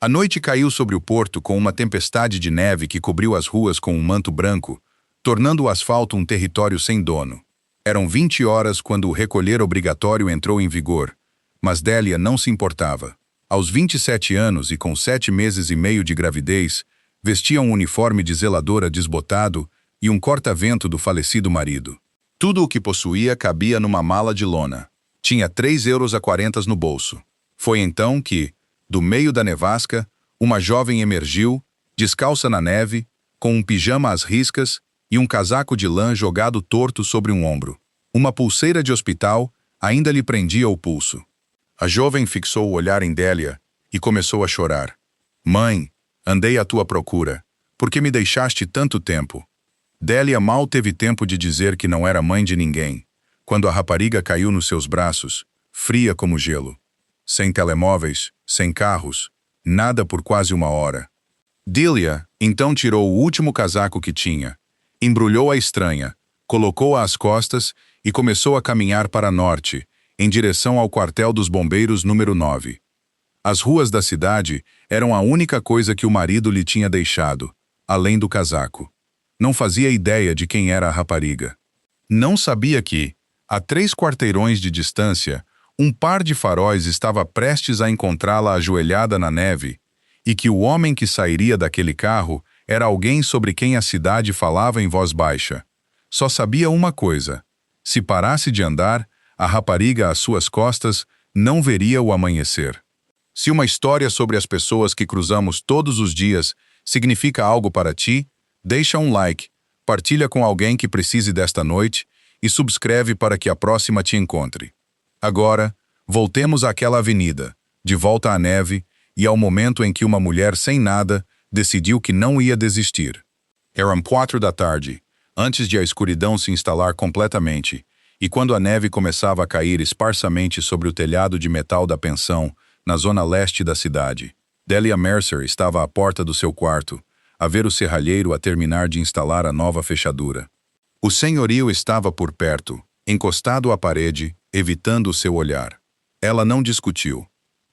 A noite caiu sobre o porto com uma tempestade de neve que cobriu as ruas com um manto branco, tornando o asfalto um território sem dono. Eram 20 horas quando o recolher obrigatório entrou em vigor, mas Delia não se importava. Aos 27 anos e com 7 meses e meio de gravidez, vestia um uniforme de zeladora desbotado e um corta-vento do falecido marido. Tudo o que possuía cabia numa mala de lona. Tinha 3,40 € no bolso. Foi então que, do meio da nevasca, uma jovem emergiu, descalça na neve, com um pijama às riscas e um casaco de lã jogado torto sobre um ombro. Uma pulseira de hospital ainda lhe prendia o pulso. A jovem fixou o olhar em Delia e começou a chorar. Mãe, andei à tua procura. Por que me deixaste tanto tempo? Delia mal teve tempo de dizer que não era mãe de ninguém, quando a rapariga caiu nos seus braços, fria como gelo. Sem telemóveis, sem carros, nada por quase uma hora. Delia então tirou o último casaco que tinha, embrulhou a estranha, colocou-a às costas e começou a caminhar para norte, em direção ao quartel dos bombeiros número 9. As ruas da cidade eram a única coisa que o marido lhe tinha deixado, além do casaco. Não fazia ideia de quem era a rapariga. Não sabia que, a 3 quarteirões de distância, um par de faróis estava prestes a encontrá-la ajoelhada na neve, e que o homem que sairia daquele carro era alguém sobre quem a cidade falava em voz baixa. Só sabia uma coisa: se parasse de andar, a rapariga às suas costas não veria o amanhecer. Se uma história sobre as pessoas que cruzamos todos os dias significa algo para ti, deixa um like, partilha com alguém que precise desta noite e subscreve para que a próxima te encontre. Agora, voltemos àquela avenida, de volta à neve e ao momento em que uma mulher sem nada decidiu que não ia desistir. Eram 4 da tarde, antes de a escuridão se instalar completamente, e quando a neve começava a cair esparsamente sobre o telhado de metal da pensão, na zona leste da cidade. Delia Mercer estava à porta do seu quarto, a ver o serralheiro a terminar de instalar a nova fechadura. O senhorio estava por perto, encostado à parede, evitando o seu olhar. Ela não discutiu.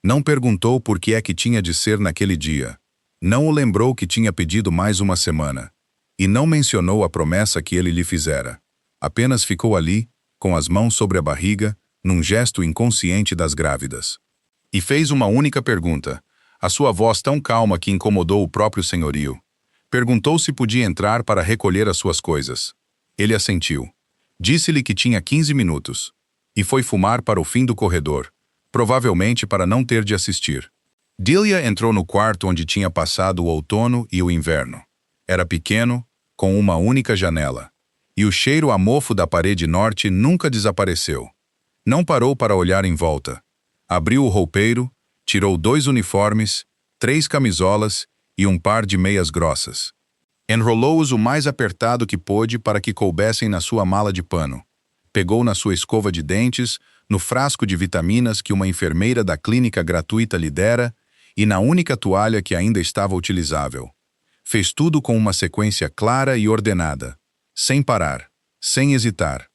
Não perguntou por que é que tinha de ser naquele dia. Não o lembrou que tinha pedido mais uma semana. E não mencionou a promessa que ele lhe fizera. Apenas ficou ali, com as mãos sobre a barriga, num gesto inconsciente das grávidas. E fez uma única pergunta, a sua voz tão calma que incomodou o próprio senhorio. Perguntou se podia entrar para recolher as suas coisas. Ele assentiu. Disse-lhe que tinha 15 minutos. E foi fumar para o fim do corredor, provavelmente para não ter de assistir. Delia entrou no quarto onde tinha passado o outono e o inverno. Era pequeno, com uma única janela. E o cheiro a mofo da parede norte nunca desapareceu. Não parou para olhar em volta. Abriu o roupeiro, tirou 2 uniformes, 3 camisolas e um par de meias grossas. Enrolou-os o mais apertado que pôde para que coubessem na sua mala de pano. Pegou na sua escova de dentes, no frasco de vitaminas que uma enfermeira da clínica gratuita lhe dera e na única toalha que ainda estava utilizável. Fez tudo com uma sequência clara e ordenada, sem parar, sem hesitar.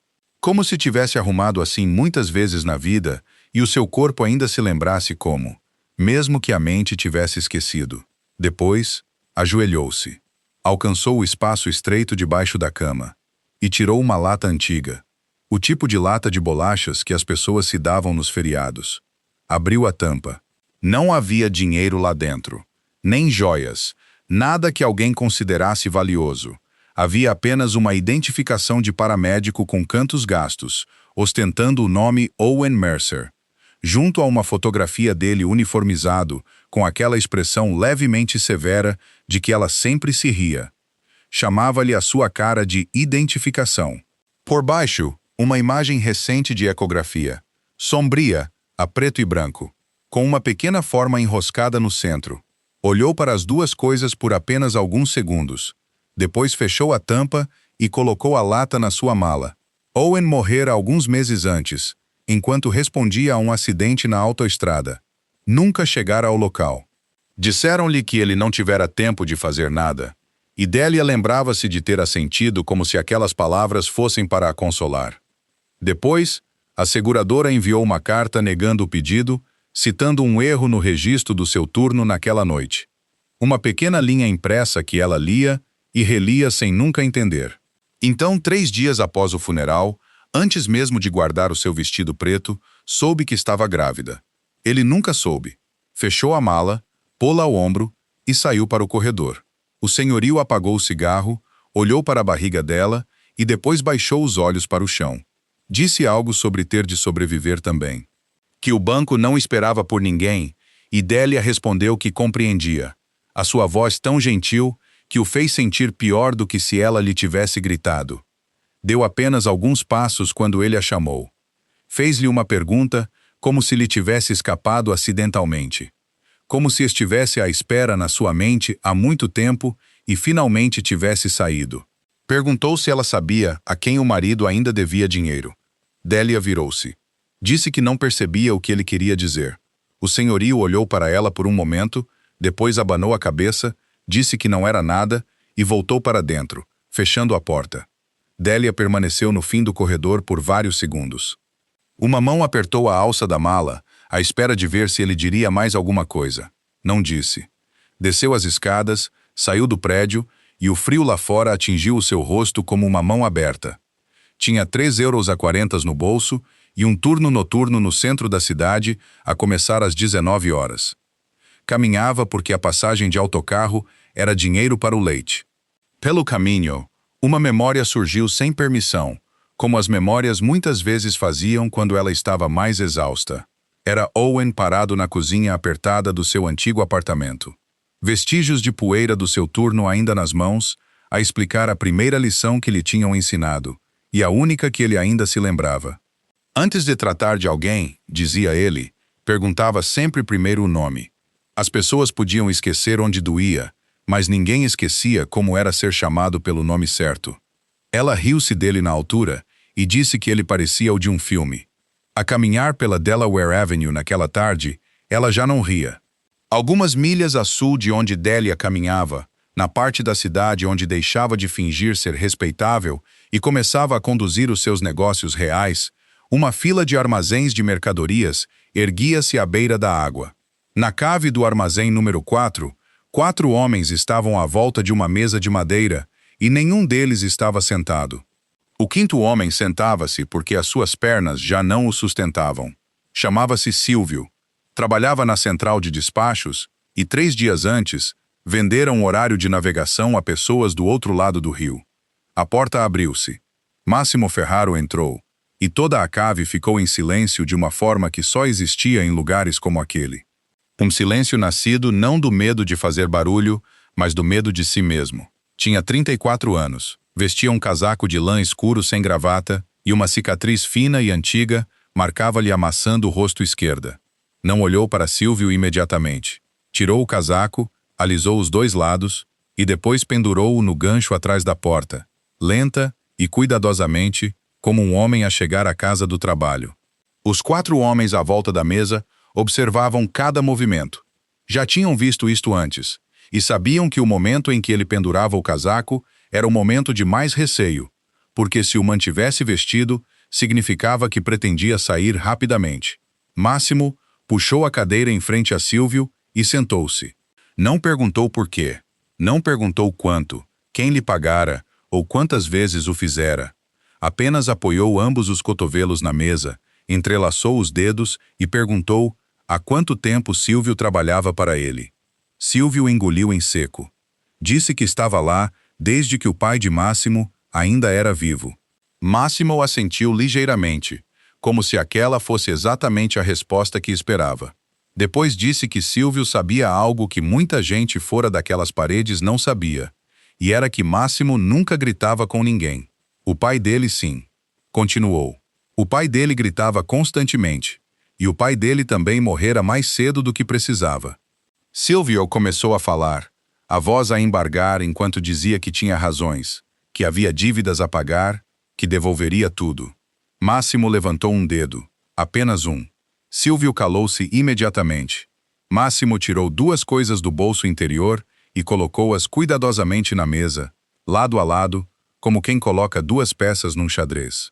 Como se tivesse arrumado assim muitas vezes na vida e o seu corpo ainda se lembrasse como, mesmo que a mente tivesse esquecido. Depois, ajoelhou-se. Alcançou o espaço estreito debaixo da cama e tirou uma lata antiga, o tipo de lata de bolachas que as pessoas se davam nos feriados. Abriu a tampa. Não havia dinheiro lá dentro, nem joias, nada que alguém considerasse valioso. Havia apenas uma identificação de paramédico com cantos gastos, ostentando o nome Owen Mercer, junto a uma fotografia dele uniformizado, com aquela expressão levemente severa de que ela sempre se ria. Chamava-lhe a sua cara de identificação. Por baixo, uma imagem recente de ecografia, sombria, a preto e branco, com uma pequena forma enroscada no centro. Olhou para as duas coisas por apenas alguns segundos. Depois fechou a tampa e colocou a lata na sua mala. Owen morrera alguns meses antes, enquanto respondia a um acidente na autoestrada. Nunca chegara ao local. Disseram-lhe que ele não tivera tempo de fazer nada, e Delia lembrava-se de ter assentido como se aquelas palavras fossem para a consolar. Depois, a seguradora enviou uma carta negando o pedido, citando um erro no registro do seu turno naquela noite. Uma pequena linha impressa que ela lia e relia sem nunca entender. Então, 3 dias após o funeral, antes mesmo de guardar o seu vestido preto, soube que estava grávida. Ele nunca soube. Fechou a mala, pô-la ao ombro e saiu para o corredor. O senhorio apagou o cigarro, olhou para a barriga dela e depois baixou os olhos para o chão. Disse algo sobre ter de sobreviver também. Que o banco não esperava por ninguém, e Délia respondeu que compreendia. A sua voz tão gentil que o fez sentir pior do que se ela lhe tivesse gritado. Deu apenas alguns passos quando ele a chamou. Fez-lhe uma pergunta, como se lhe tivesse escapado acidentalmente. Como se estivesse à espera na sua mente há muito tempo e finalmente tivesse saído. Perguntou se ela sabia a quem o marido ainda devia dinheiro. Délia virou-se. Disse que não percebia o que ele queria dizer. O senhorio olhou para ela por um momento, depois abanou a cabeça, disse que não era nada e voltou para dentro, fechando a porta. Délia permaneceu no fim do corredor por vários segundos. Uma mão apertou a alça da mala, à espera de ver se ele diria mais alguma coisa. Não disse. Desceu as escadas, saiu do prédio e o frio lá fora atingiu o seu rosto como uma mão aberta. Tinha 3,40 € no bolso e um turno noturno no centro da cidade, a começar às 19 horas. Caminhava porque a passagem de autocarro era dinheiro para o leite. Pelo caminho, uma memória surgiu sem permissão, como as memórias muitas vezes faziam quando ela estava mais exausta. Era Owen parado na cozinha apertada do seu antigo apartamento. Vestígios de poeira do seu turno ainda nas mãos, a explicar a primeira lição que lhe tinham ensinado, e a única que ele ainda se lembrava. Antes de tratar de alguém, dizia ele, perguntava sempre primeiro o nome. As pessoas podiam esquecer onde doía, mas ninguém esquecia como era ser chamado pelo nome certo. Ela riu-se dele na altura e disse que ele parecia o de um filme. A caminhar pela Delaware Avenue naquela tarde, ela já não ria. Algumas milhas a sul de onde Délia caminhava, na parte da cidade onde deixava de fingir ser respeitável e começava a conduzir os seus negócios reais, uma fila de armazéns de mercadorias erguia-se à beira da água. Na cave do armazém número 4, 4 homens estavam à volta de uma mesa de madeira e nenhum deles estava sentado. O 5º homem sentava-se porque as suas pernas já não o sustentavam. Chamava-se Silvio. Trabalhava na central de despachos e 3 dias antes vendera um horário de navegação a pessoas do outro lado do rio. A porta abriu-se. Máximo Ferraro entrou e toda a cave ficou em silêncio de uma forma que só existia em lugares como aquele. Um silêncio nascido não do medo de fazer barulho, mas do medo de si mesmo. Tinha 34 anos, vestia um casaco de lã escuro sem gravata e uma cicatriz fina e antiga marcava-lhe a maçã do rosto esquerda. Não olhou para Silvio imediatamente. Tirou o casaco, alisou os 2 lados e depois pendurou-o no gancho atrás da porta, lenta e cuidadosamente, como um homem a chegar à casa do trabalho. Os 4 homens à volta da mesa observavam cada movimento. Já tinham visto isto antes, e sabiam que o momento em que ele pendurava o casaco era o momento de mais receio, porque se o mantivesse vestido, significava que pretendia sair rapidamente. Máximo puxou a cadeira em frente a Silvio e sentou-se. Não perguntou por quê, não perguntou quanto, quem lhe pagara ou quantas vezes o fizera. Apenas apoiou ambos os cotovelos na mesa, entrelaçou os dedos e perguntou há quanto tempo Silvio trabalhava para ele. Silvio engoliu em seco. Disse que estava lá desde que o pai de Máximo ainda era vivo. Máximo assentiu ligeiramente, como se aquela fosse exatamente a resposta que esperava. Depois disse que Silvio sabia algo que muita gente fora daquelas paredes não sabia, e era que Máximo nunca gritava com ninguém. O pai dele sim. Continuou. O pai dele gritava constantemente, e o pai dele também morrera mais cedo do que precisava. Silvio começou a falar, a voz a embargar enquanto dizia que tinha razões, que havia dívidas a pagar, que devolveria tudo. Máximo levantou um dedo, apenas um. Silvio calou-se imediatamente. Máximo tirou 2 coisas do bolso interior e colocou-as cuidadosamente na mesa, lado a lado, como quem coloca 2 peças num xadrez.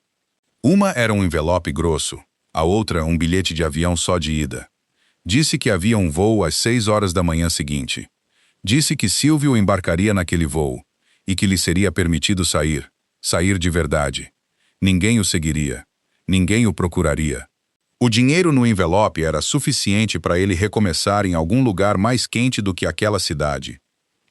Uma era um envelope grosso, a outra um bilhete de avião só de ida. Disse que havia um voo às 6 horas da manhã seguinte. Disse que Silvio embarcaria naquele voo, e que lhe seria permitido sair de verdade. Ninguém o seguiria. Ninguém o procuraria. O dinheiro no envelope era suficiente para ele recomeçar em algum lugar mais quente do que aquela cidade.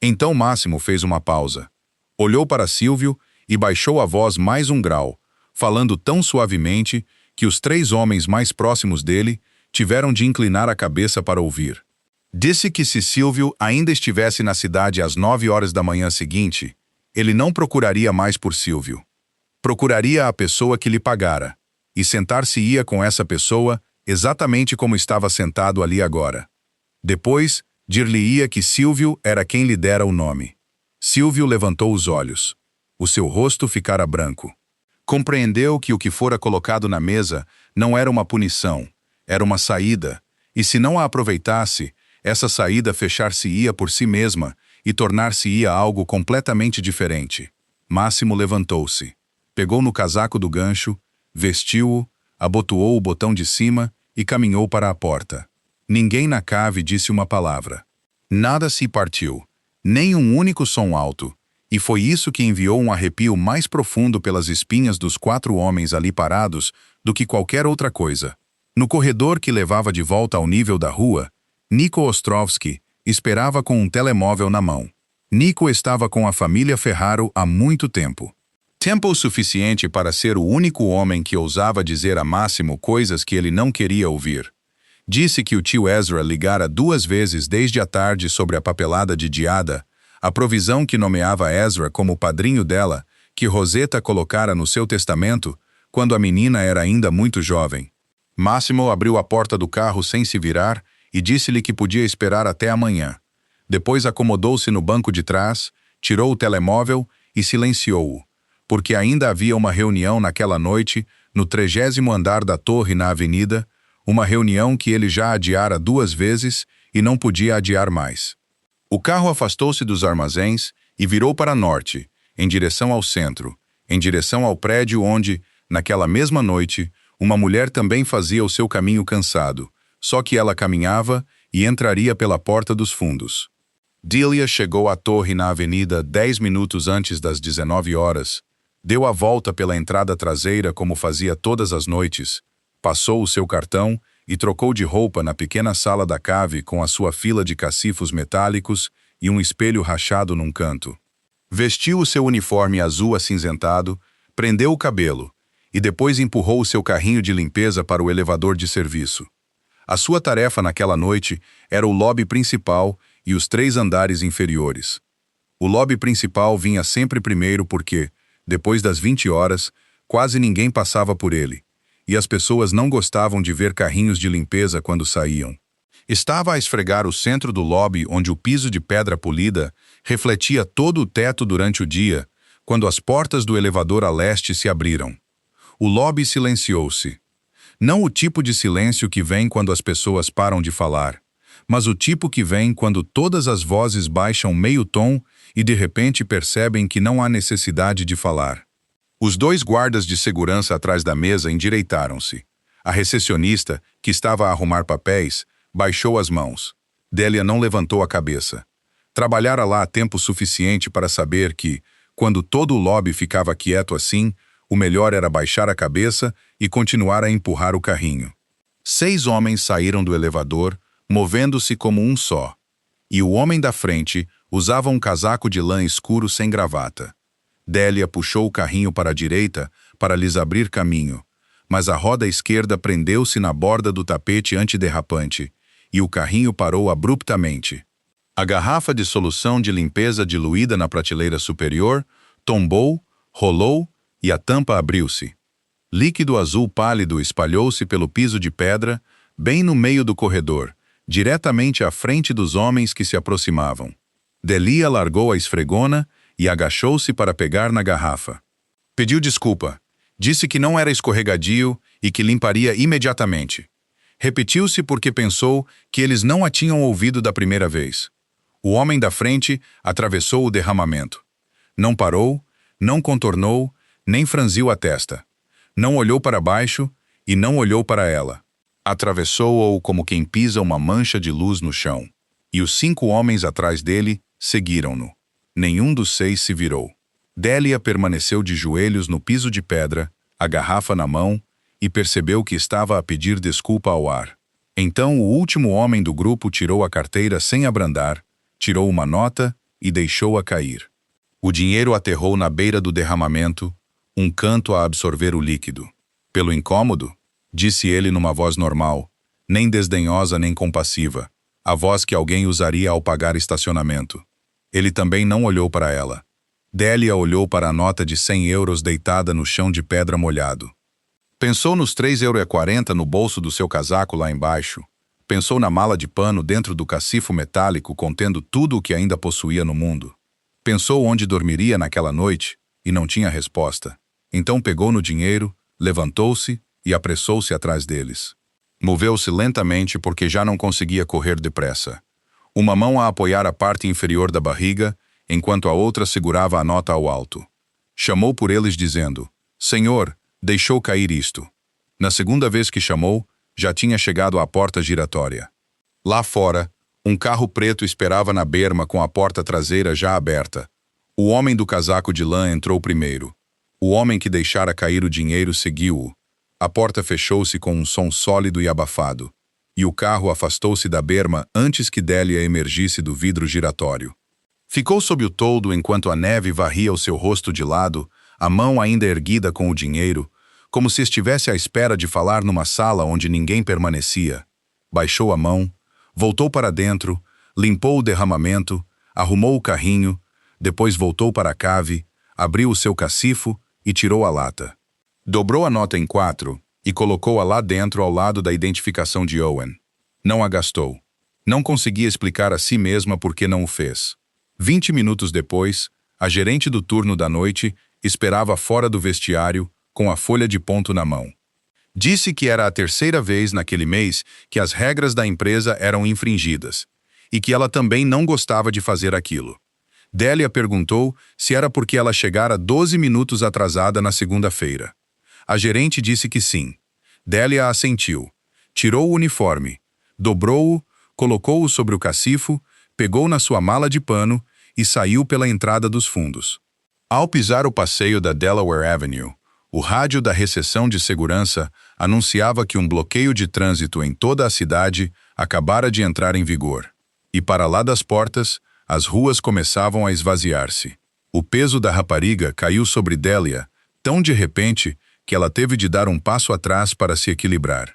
Então Máximo fez uma pausa. Olhou para Silvio e baixou a voz mais um grau, falando tão suavemente que os 3 homens mais próximos dele tiveram de inclinar a cabeça para ouvir. Disse que se Silvio ainda estivesse na cidade às 9 horas da manhã seguinte, ele não procuraria mais por Silvio. Procuraria a pessoa que lhe pagara, e sentar-se-ia com essa pessoa exatamente como estava sentado ali agora. Depois, dir-lhe-ia que Silvio era quem lhe dera o nome. Silvio levantou os olhos. O seu rosto ficara branco. Compreendeu que o que fora colocado na mesa não era uma punição, era uma saída, e se não a aproveitasse, essa saída fechar-se-ia por si mesma e tornar-se-ia algo completamente diferente. Máximo levantou-se, pegou no casaco do gancho, vestiu-o, abotoou o botão de cima e caminhou para a porta. Ninguém na cave disse uma palavra. Nada se partiu, nem um único som alto, e foi isso que enviou um arrepio mais profundo pelas espinhas dos 4 homens ali parados do que qualquer outra coisa. No corredor que levava de volta ao nível da rua, Nico Ostrovsky esperava com um telemóvel na mão. Nico estava com a família Ferraro há muito tempo. Tempo o suficiente para ser o único homem que ousava dizer a Máximo coisas que ele não queria ouvir. Disse que o tio Ezra ligara 2 vezes desde a tarde sobre a papelada de Diada, a provisão que nomeava Ezra como padrinho dela, que Rosetta colocara no seu testamento, quando a menina era ainda muito jovem. Máximo abriu a porta do carro sem se virar e disse-lhe que podia esperar até amanhã. Depois acomodou-se no banco de trás, tirou o telemóvel e silenciou-o, porque ainda havia uma reunião naquela noite no 30º andar da torre na avenida, uma reunião que ele já adiara 2 vezes e não podia adiar mais. O carro afastou-se dos armazéns e virou para norte, em direção ao centro, em direção ao prédio onde, naquela mesma noite, uma mulher também fazia o seu caminho cansado, só que ela caminhava e entraria pela porta dos fundos. Delia chegou à torre na avenida 10 minutos antes das 19 horas, deu a volta pela entrada traseira como fazia todas as noites, passou o seu cartão e trocou de roupa na pequena sala da cave com a sua fila de cacifos metálicos e um espelho rachado num canto. Vestiu o seu uniforme azul acinzentado, prendeu o cabelo e depois empurrou o seu carrinho de limpeza para o elevador de serviço. A sua tarefa naquela noite era o lobby principal e os 3 andares inferiores. O lobby principal vinha sempre primeiro porque, depois das 20 horas, quase ninguém passava por ele, e as pessoas não gostavam de ver carrinhos de limpeza quando saíam. Estava a esfregar o centro do lobby onde o piso de pedra polida refletia todo o teto durante o dia, quando as portas do elevador a leste se abriram. O lobby silenciou-se. Não o tipo de silêncio que vem quando as pessoas param de falar, mas o tipo que vem quando todas as vozes baixam meio tom e de repente percebem que não há necessidade de falar. Os 2 guardas de segurança atrás da mesa endireitaram-se. A recepcionista, que estava a arrumar papéis, baixou as mãos. Delia não levantou a cabeça. Trabalhara lá tempo suficiente para saber que, quando todo o lobby ficava quieto assim, o melhor era baixar a cabeça e continuar a empurrar o carrinho. 6 homens saíram do elevador, movendo-se como um só. E o homem da frente usava um casaco de lã escuro sem gravata. Delia puxou o carrinho para a direita para lhes abrir caminho, mas a roda esquerda prendeu-se na borda do tapete antiderrapante e o carrinho parou abruptamente. A garrafa de solução de limpeza diluída na prateleira superior tombou, rolou e a tampa abriu-se. Líquido azul pálido espalhou-se pelo piso de pedra, bem no meio do corredor, diretamente à frente dos homens que se aproximavam. Delia largou a esfregona e agachou-se para pegar na garrafa. Pediu desculpa. Disse que não era escorregadio e que limparia imediatamente. Repetiu-se porque pensou que eles não a tinham ouvido da primeira vez. O homem da frente atravessou o derramamento. Não parou, não contornou, nem franziu a testa. Não olhou para baixo e não olhou para ela. Atravessou-o como quem pisa uma mancha de luz no chão. E os 5 homens atrás dele seguiram-no. Nenhum dos 6 se virou. Délia permaneceu de joelhos no piso de pedra, a garrafa na mão, e percebeu que estava a pedir desculpa ao ar. Então o último homem do grupo tirou a carteira sem abrandar, tirou uma nota e deixou-a cair. O dinheiro aterrou na beira do derramamento, um canto a absorver o líquido. Pelo incômodo, disse ele numa voz normal, nem desdenhosa nem compassiva, a voz que alguém usaria ao pagar estacionamento. Ele também não olhou para ela. Délia olhou para a nota de 100 euros deitada no chão de pedra molhado. Pensou nos 3,40 € no bolso do seu casaco lá embaixo. Pensou na mala de pano dentro do cacifo metálico contendo tudo o que ainda possuía no mundo. Pensou onde dormiria naquela noite e não tinha resposta. Então pegou no dinheiro, levantou-se e apressou-se atrás deles. Moveu-se lentamente porque já não conseguia correr depressa. Uma mão a apoiar a parte inferior da barriga, enquanto a outra segurava a nota ao alto. Chamou por eles dizendo, Senhor, deixou cair isto. Na segunda vez que chamou, já tinha chegado à porta giratória. Lá fora, um carro preto esperava na berma com a porta traseira já aberta. O homem do casaco de lã entrou primeiro. O homem que deixara cair o dinheiro seguiu-o. A porta fechou-se com um som sólido e abafado, e o carro afastou-se da berma antes que Délia emergisse do vidro giratório. Ficou sob o toldo enquanto a neve varria o seu rosto de lado, a mão ainda erguida com o dinheiro, como se estivesse à espera de falar numa sala onde ninguém permanecia. Baixou a mão, voltou para dentro, limpou o derramamento, arrumou o carrinho, depois voltou para a cave, abriu o seu cacifo e tirou a lata. Dobrou a nota em 4 e colocou-a lá dentro ao lado da identificação de Owen. Não a gastou. Não conseguia explicar a si mesma por que não o fez. 20 minutos depois, a gerente do turno da noite esperava fora do vestiário com a folha de ponto na mão. Disse que era a 3ª vez naquele mês que as regras da empresa eram infringidas e que ela também não gostava de fazer aquilo. Délia perguntou se era porque ela chegara 12 minutos atrasada na segunda-feira. A gerente disse que sim. Délia assentiu. Tirou o uniforme, dobrou-o, colocou-o sobre o cacifo, pegou na sua mala de pano e saiu pela entrada dos fundos. Ao pisar o passeio da Delaware Avenue, o rádio da recepção de segurança anunciava que um bloqueio de trânsito em toda a cidade acabara de entrar em vigor. E para lá das portas, as ruas começavam a esvaziar-se. O peso da rapariga caiu sobre Délia, tão de repente que ela teve de dar um passo atrás para se equilibrar.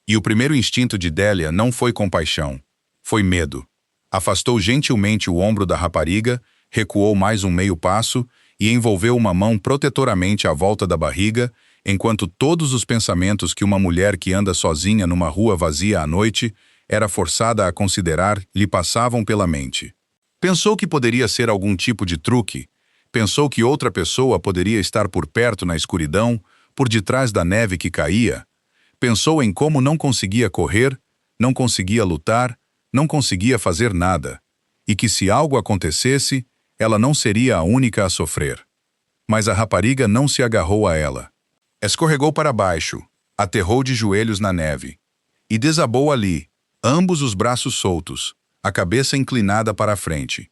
E o primeiro instinto de Délia não foi compaixão, foi medo. Afastou gentilmente o ombro da rapariga, recuou mais um meio passo e envolveu uma mão protetoramente à volta da barriga, enquanto todos os pensamentos que uma mulher que anda sozinha numa rua vazia à noite era forçada a considerar lhe passavam pela mente. Pensou que poderia ser algum tipo de truque, pensou que outra pessoa poderia estar por perto na escuridão, por detrás da neve que caía, pensou em como não conseguia correr, não conseguia lutar, não conseguia fazer nada, e que se algo acontecesse, ela não seria a única a sofrer. Mas a rapariga não se agarrou a ela. Escorregou para baixo, aterrou de joelhos na neve, e desabou ali, ambos os braços soltos, a cabeça inclinada para a frente.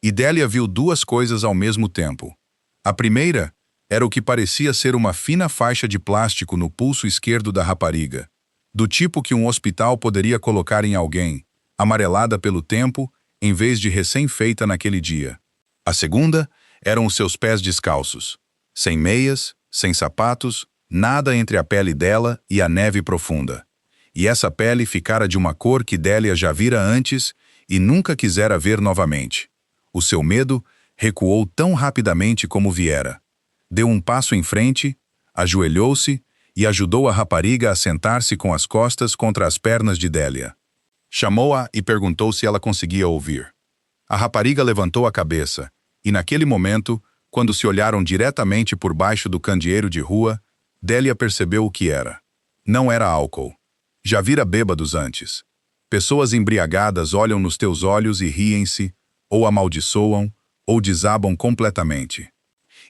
E Délia viu 2 coisas ao mesmo tempo. A primeira era o que parecia ser uma fina faixa de plástico no pulso esquerdo da rapariga, do tipo que um hospital poderia colocar em alguém, amarelada pelo tempo, em vez de recém-feita naquele dia. A segunda eram os seus pés descalços, sem meias, sem sapatos, nada entre a pele dela e a neve profunda. E essa pele ficara de uma cor que Délia já vira antes e nunca quisera ver novamente. O seu medo recuou tão rapidamente como viera. Deu um passo em frente, ajoelhou-se e ajudou a rapariga a sentar-se com as costas contra as pernas de Délia. Chamou-a e perguntou se ela conseguia ouvir. A rapariga levantou a cabeça, e naquele momento, quando se olharam diretamente por baixo do candeeiro de rua, Délia percebeu o que era. Não era álcool. Já vira bêbados antes. Pessoas embriagadas olham nos teus olhos e riem-se, ou amaldiçoam, ou desabam completamente.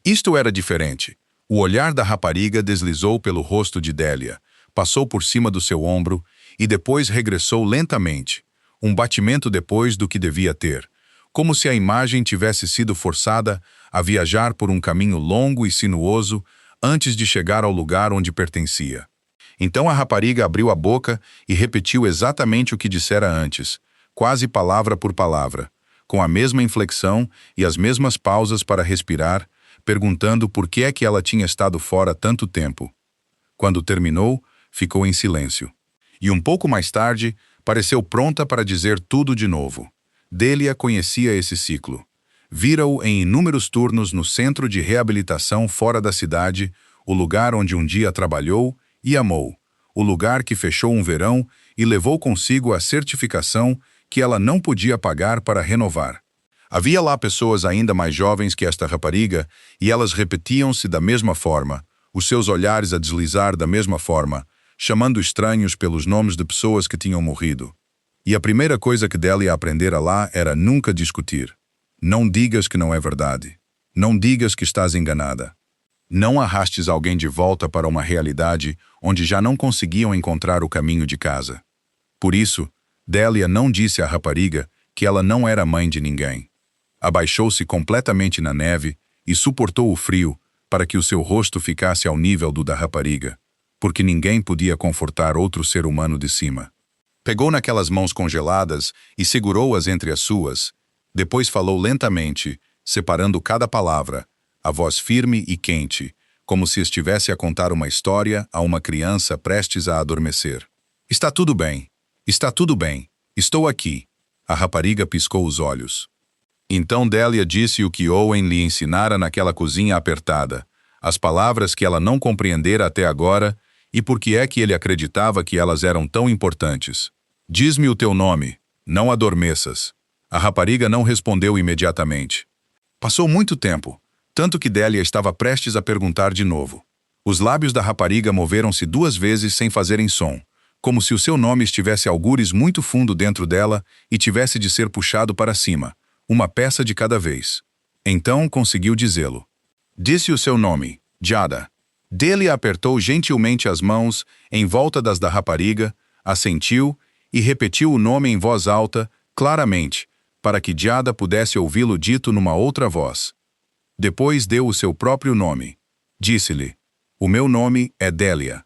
Isto era diferente. O olhar da rapariga deslizou pelo rosto de Délia, passou por cima do seu ombro e depois regressou lentamente, um batimento depois do que devia ter, como se a imagem tivesse sido forçada a viajar por um caminho longo e sinuoso antes de chegar ao lugar onde pertencia. Então a rapariga abriu a boca e repetiu exatamente o que dissera antes, quase palavra por palavra, com a mesma inflexão e as mesmas pausas para respirar, perguntando por que é que ela tinha estado fora tanto tempo. Quando terminou, ficou em silêncio. E um pouco mais tarde, pareceu pronta para dizer tudo de novo. Délia conhecia esse ciclo. Vira-o em inúmeros turnos no centro de reabilitação fora da cidade, o lugar onde um dia trabalhou e amou, o lugar que fechou um verão e levou consigo a certificação que ela não podia pagar para renovar. Havia lá pessoas ainda mais jovens que esta rapariga e elas repetiam-se da mesma forma, os seus olhares a deslizar da mesma forma, chamando estranhos pelos nomes de pessoas que tinham morrido. E a primeira coisa que Délia aprendera lá era nunca discutir. Não digas que não é verdade. Não digas que estás enganada. Não arrastes alguém de volta para uma realidade onde já não conseguiam encontrar o caminho de casa. Por isso, Délia não disse à rapariga que ela não era mãe de ninguém. Abaixou-se completamente na neve e suportou o frio para que o seu rosto ficasse ao nível do da rapariga, porque ninguém podia confortar outro ser humano de cima. Pegou naquelas mãos congeladas e segurou-as entre as suas. Depois falou lentamente, separando cada palavra, a voz firme e quente, como se estivesse a contar uma história a uma criança prestes a adormecer. Está tudo bem. Está tudo bem. Estou aqui. A rapariga piscou os olhos. Então Délia disse o que Owen lhe ensinara naquela cozinha apertada, as palavras que ela não compreendera até agora e por que é que ele acreditava que elas eram tão importantes. Diz-me o teu nome. Não adormeças. A rapariga não respondeu imediatamente. Passou muito tempo, tanto que Délia estava prestes a perguntar de novo. Os lábios da rapariga moveram-se 2 vezes sem fazerem som, como se o seu nome estivesse algures muito fundo dentro dela e tivesse de ser puxado para cima, uma peça de cada vez. Então conseguiu dizê-lo. Disse o seu nome, Giada. Délia apertou gentilmente as mãos em volta das da rapariga, assentiu e repetiu o nome em voz alta, claramente, para que Giada pudesse ouvi-lo dito numa outra voz. Depois deu o seu próprio nome. Disse-lhe, o meu nome é Délia.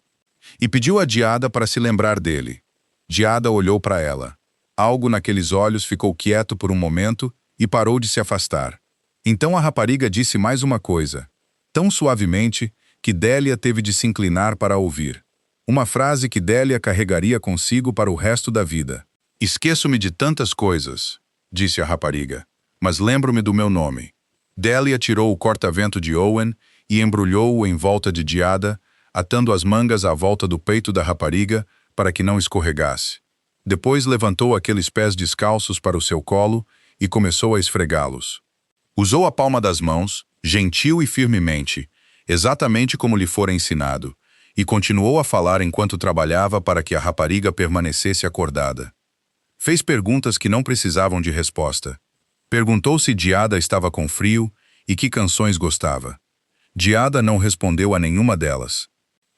E pediu a Giada para se lembrar dele. Giada olhou para ela. Algo naqueles olhos ficou quieto por um momento e parou de se afastar. Então a rapariga disse mais uma coisa, tão suavemente que Délia teve de se inclinar para ouvir. Uma frase que Délia carregaria consigo para o resto da vida. Esqueço-me de tantas coisas, disse a rapariga, mas lembro-me do meu nome. Délia tirou o corta-vento de Owen e embrulhou-o em volta de Giada, atando as mangas à volta do peito da rapariga para que não escorregasse. Depois levantou aqueles pés descalços para o seu colo e começou a esfregá-los. Usou a palma das mãos, gentil e firmemente, exatamente como lhe fora ensinado, e continuou a falar enquanto trabalhava para que a rapariga permanecesse acordada. Fez perguntas que não precisavam de resposta. Perguntou se Giada estava com frio e que canções gostava. Giada não respondeu a nenhuma delas.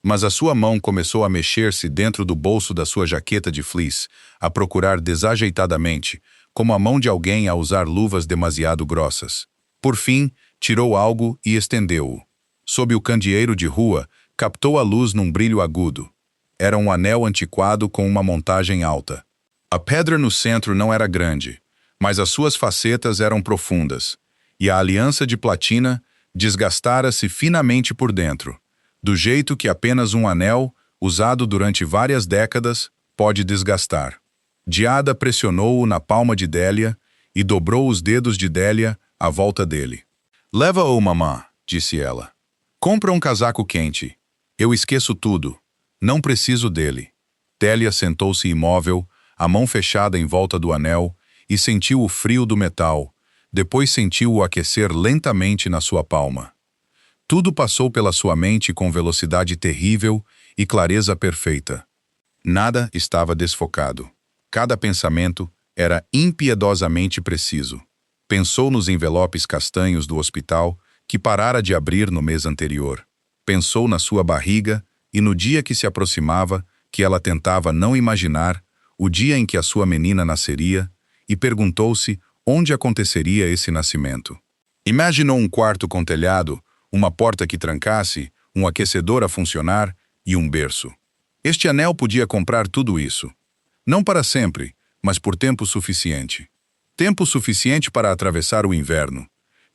Mas a sua mão começou a mexer-se dentro do bolso da sua jaqueta de fleece, a procurar desajeitadamente, como a mão de alguém a usar luvas demasiado grossas. Por fim, tirou algo e estendeu-o. Sob o candeeiro de rua, captou a luz num brilho agudo. Era um anel antiquado com uma montagem alta. A pedra no centro não era grande, mas as suas facetas eram profundas, e a aliança de platina desgastara-se finamente por dentro, do jeito que apenas um anel, usado durante várias décadas, pode desgastar. Giada pressionou-o na palma de Délia e dobrou os dedos de Délia à volta dele. Leva-o, mamã, disse ela. Compra um casaco quente. Eu esqueço tudo. Não preciso dele. Délia sentou-se imóvel, a mão fechada em volta do anel, e sentiu o frio do metal. Depois sentiu-o aquecer lentamente na sua palma. Tudo passou pela sua mente com velocidade terrível e clareza perfeita. Nada estava desfocado. Cada pensamento era impiedosamente preciso. Pensou nos envelopes castanhos do hospital que parara de abrir no mês anterior. Pensou na sua barriga e no dia que se aproximava, que ela tentava não imaginar o dia em que a sua menina nasceria e perguntou-se onde aconteceria esse nascimento. Imaginou um quarto com telhado, uma porta que trancasse, um aquecedor a funcionar e um berço. Este anel podia comprar tudo isso. Não para sempre, mas por tempo suficiente. Tempo suficiente para atravessar o inverno.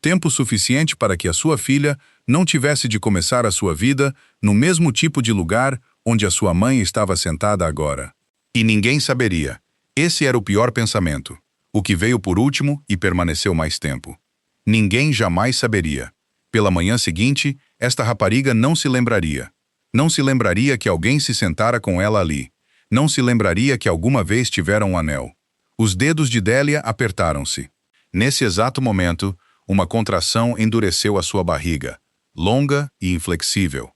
Tempo suficiente para que a sua filha não tivesse de começar a sua vida no mesmo tipo de lugar onde a sua mãe estava sentada agora. E ninguém saberia. Esse era o pior pensamento. O que veio por último e permaneceu mais tempo. Ninguém jamais saberia. Pela manhã seguinte, esta rapariga não se lembraria. Não se lembraria que alguém se sentara com ela ali. Não se lembraria que alguma vez tiveram um anel. Os dedos de Délia apertaram-se. Nesse exato momento, uma contração endureceu a sua barriga, longa e inflexível,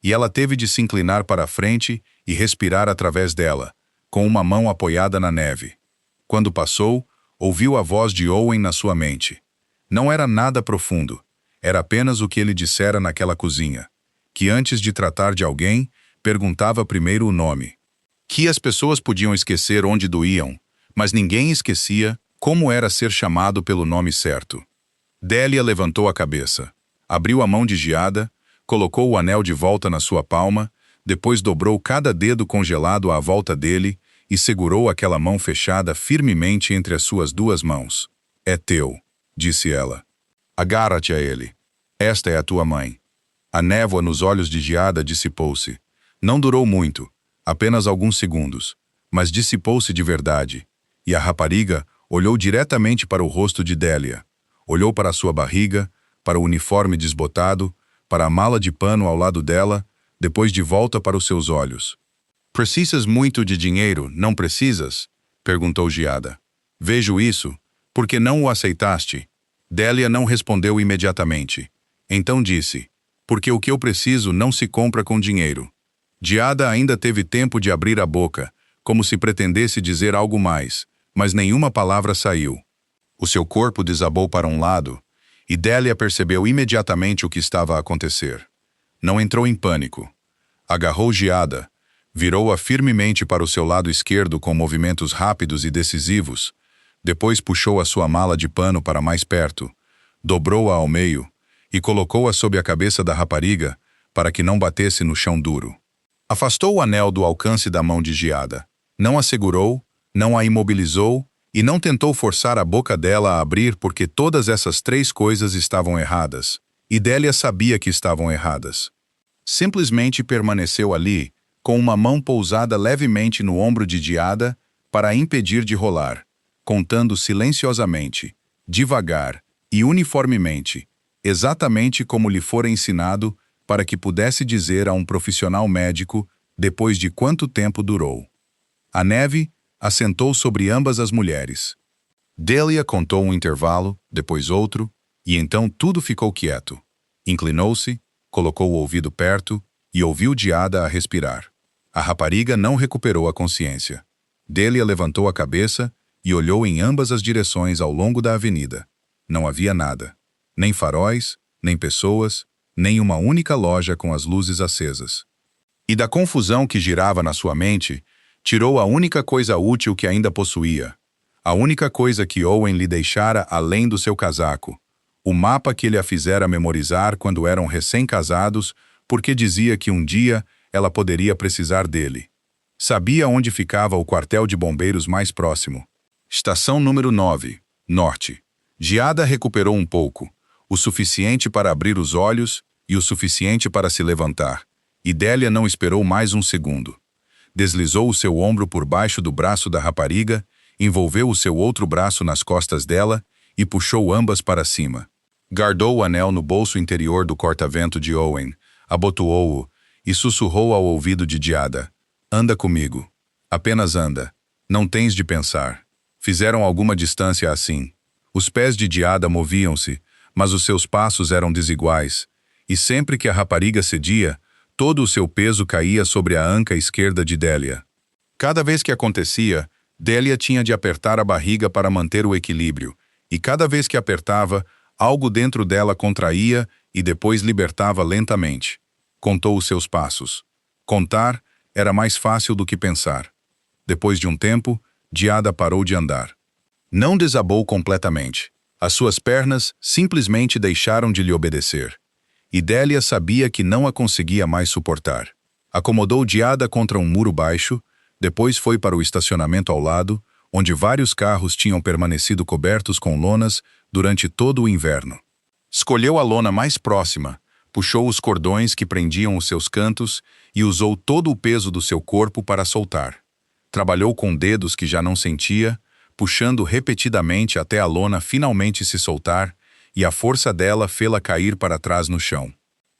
e ela teve de se inclinar para a frente e respirar através dela, com uma mão apoiada na neve. Quando passou, ouviu a voz de Owen na sua mente. Não era nada profundo, era apenas o que ele dissera naquela cozinha, que antes de tratar de alguém, perguntava primeiro o nome. Que as pessoas podiam esquecer onde doíam, mas ninguém esquecia como era ser chamado pelo nome certo. Délia levantou a cabeça, abriu a mão de Giada, colocou o anel de volta na sua palma, depois dobrou cada dedo congelado à volta dele e segurou aquela mão fechada firmemente entre as suas duas mãos. É teu, disse ela. Agarra-te a ele. Esta é a tua mãe. A névoa nos olhos de Giada dissipou-se. Não durou muito, apenas alguns segundos, mas dissipou-se de verdade, e a rapariga olhou diretamente para o rosto de Délia. Olhou para a sua barriga, para o uniforme desbotado, para a mala de pano ao lado dela, depois de volta para os seus olhos. Precisas muito de dinheiro, não precisas? Perguntou Giada. Vejo isso. Por que não o aceitaste? Délia não respondeu imediatamente. Então disse, porque o que eu preciso não se compra com dinheiro. Giada ainda teve tempo de abrir a boca, como se pretendesse dizer algo mais, mas nenhuma palavra saiu. O seu corpo desabou para um lado, e Délia percebeu imediatamente o que estava a acontecer. Não entrou em pânico. Agarrou Giada, virou-a firmemente para o seu lado esquerdo com movimentos rápidos e decisivos, depois puxou a sua mala de pano para mais perto, dobrou-a ao meio e colocou-a sob a cabeça da rapariga para que não batesse no chão duro. Afastou o anel do alcance da mão de Giada. Não a segurou, não a imobilizou, e não tentou forçar a boca dela a abrir porque todas essas três coisas estavam erradas, e Délia sabia que estavam erradas. Simplesmente permaneceu ali, com uma mão pousada levemente no ombro de Giada para a impedir de rolar, contando silenciosamente, devagar e uniformemente, exatamente como lhe fora ensinado para que pudesse dizer a um profissional médico depois de quanto tempo durou. A neve assentou sobre ambas as mulheres. Délia contou um intervalo, depois outro, e então tudo ficou quieto. Inclinou-se, colocou o ouvido perto e ouviu Giada a respirar. A rapariga não recuperou a consciência. Délia levantou a cabeça e olhou em ambas as direções ao longo da avenida. Não havia nada. Nem faróis, nem pessoas, nem uma única loja com as luzes acesas. E da confusão que girava na sua mente, tirou a única coisa útil que ainda possuía. A única coisa que Owen lhe deixara além do seu casaco. O mapa que ele a fizera memorizar quando eram recém-casados, porque dizia que um dia ela poderia precisar dele. Sabia onde ficava o quartel de bombeiros mais próximo. Estação número 9, Norte. Giada recuperou um pouco, o suficiente para abrir os olhos e o suficiente para se levantar, e Délia não esperou mais um segundo. Deslizou o seu ombro por baixo do braço da rapariga, envolveu o seu outro braço nas costas dela e puxou ambas para cima. Guardou o anel no bolso interior do corta-vento de Owen, abotoou-o e sussurrou ao ouvido de Giada. Anda comigo. Apenas anda. Não tens de pensar. Fizeram alguma distância assim. Os pés de Giada moviam-se, mas os seus passos eram desiguais, e sempre que a rapariga cedia, todo o seu peso caía sobre a anca esquerda de Délia. Cada vez que acontecia, Délia tinha de apertar a barriga para manter o equilíbrio, e cada vez que apertava, algo dentro dela contraía e depois libertava lentamente. Contou os seus passos. Contar Era mais fácil do que pensar. Depois de um tempo, Diada parou de andar. Não desabou completamente. As suas pernas simplesmente deixaram de lhe obedecer. E Délia sabia que não a conseguia mais suportar. Acomodou Diada contra um muro baixo, depois foi para o estacionamento ao lado, onde vários carros tinham permanecido cobertos com lonas durante todo o inverno. Escolheu a lona mais próxima, puxou os cordões que prendiam os seus cantos e usou todo o peso do seu corpo para soltar. Trabalhou com dedos que já não sentia, puxando repetidamente até a lona finalmente se soltar, e a força dela fê-la cair para trás no chão.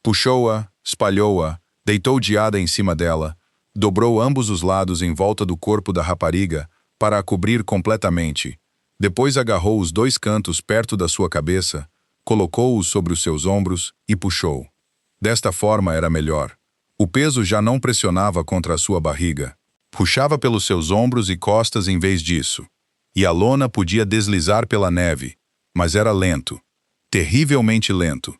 Puxou-a, espalhou-a, deitou Diada em cima dela, dobrou ambos os lados em volta do corpo da rapariga para a cobrir completamente. Depois agarrou os dois cantos perto da sua cabeça, colocou-os sobre os seus ombros e puxou. Desta forma era melhor. O peso já não pressionava contra a sua barriga. Puxava pelos seus ombros e costas em vez disso. E a lona podia deslizar pela neve, mas era lento. Terrivelmente lento.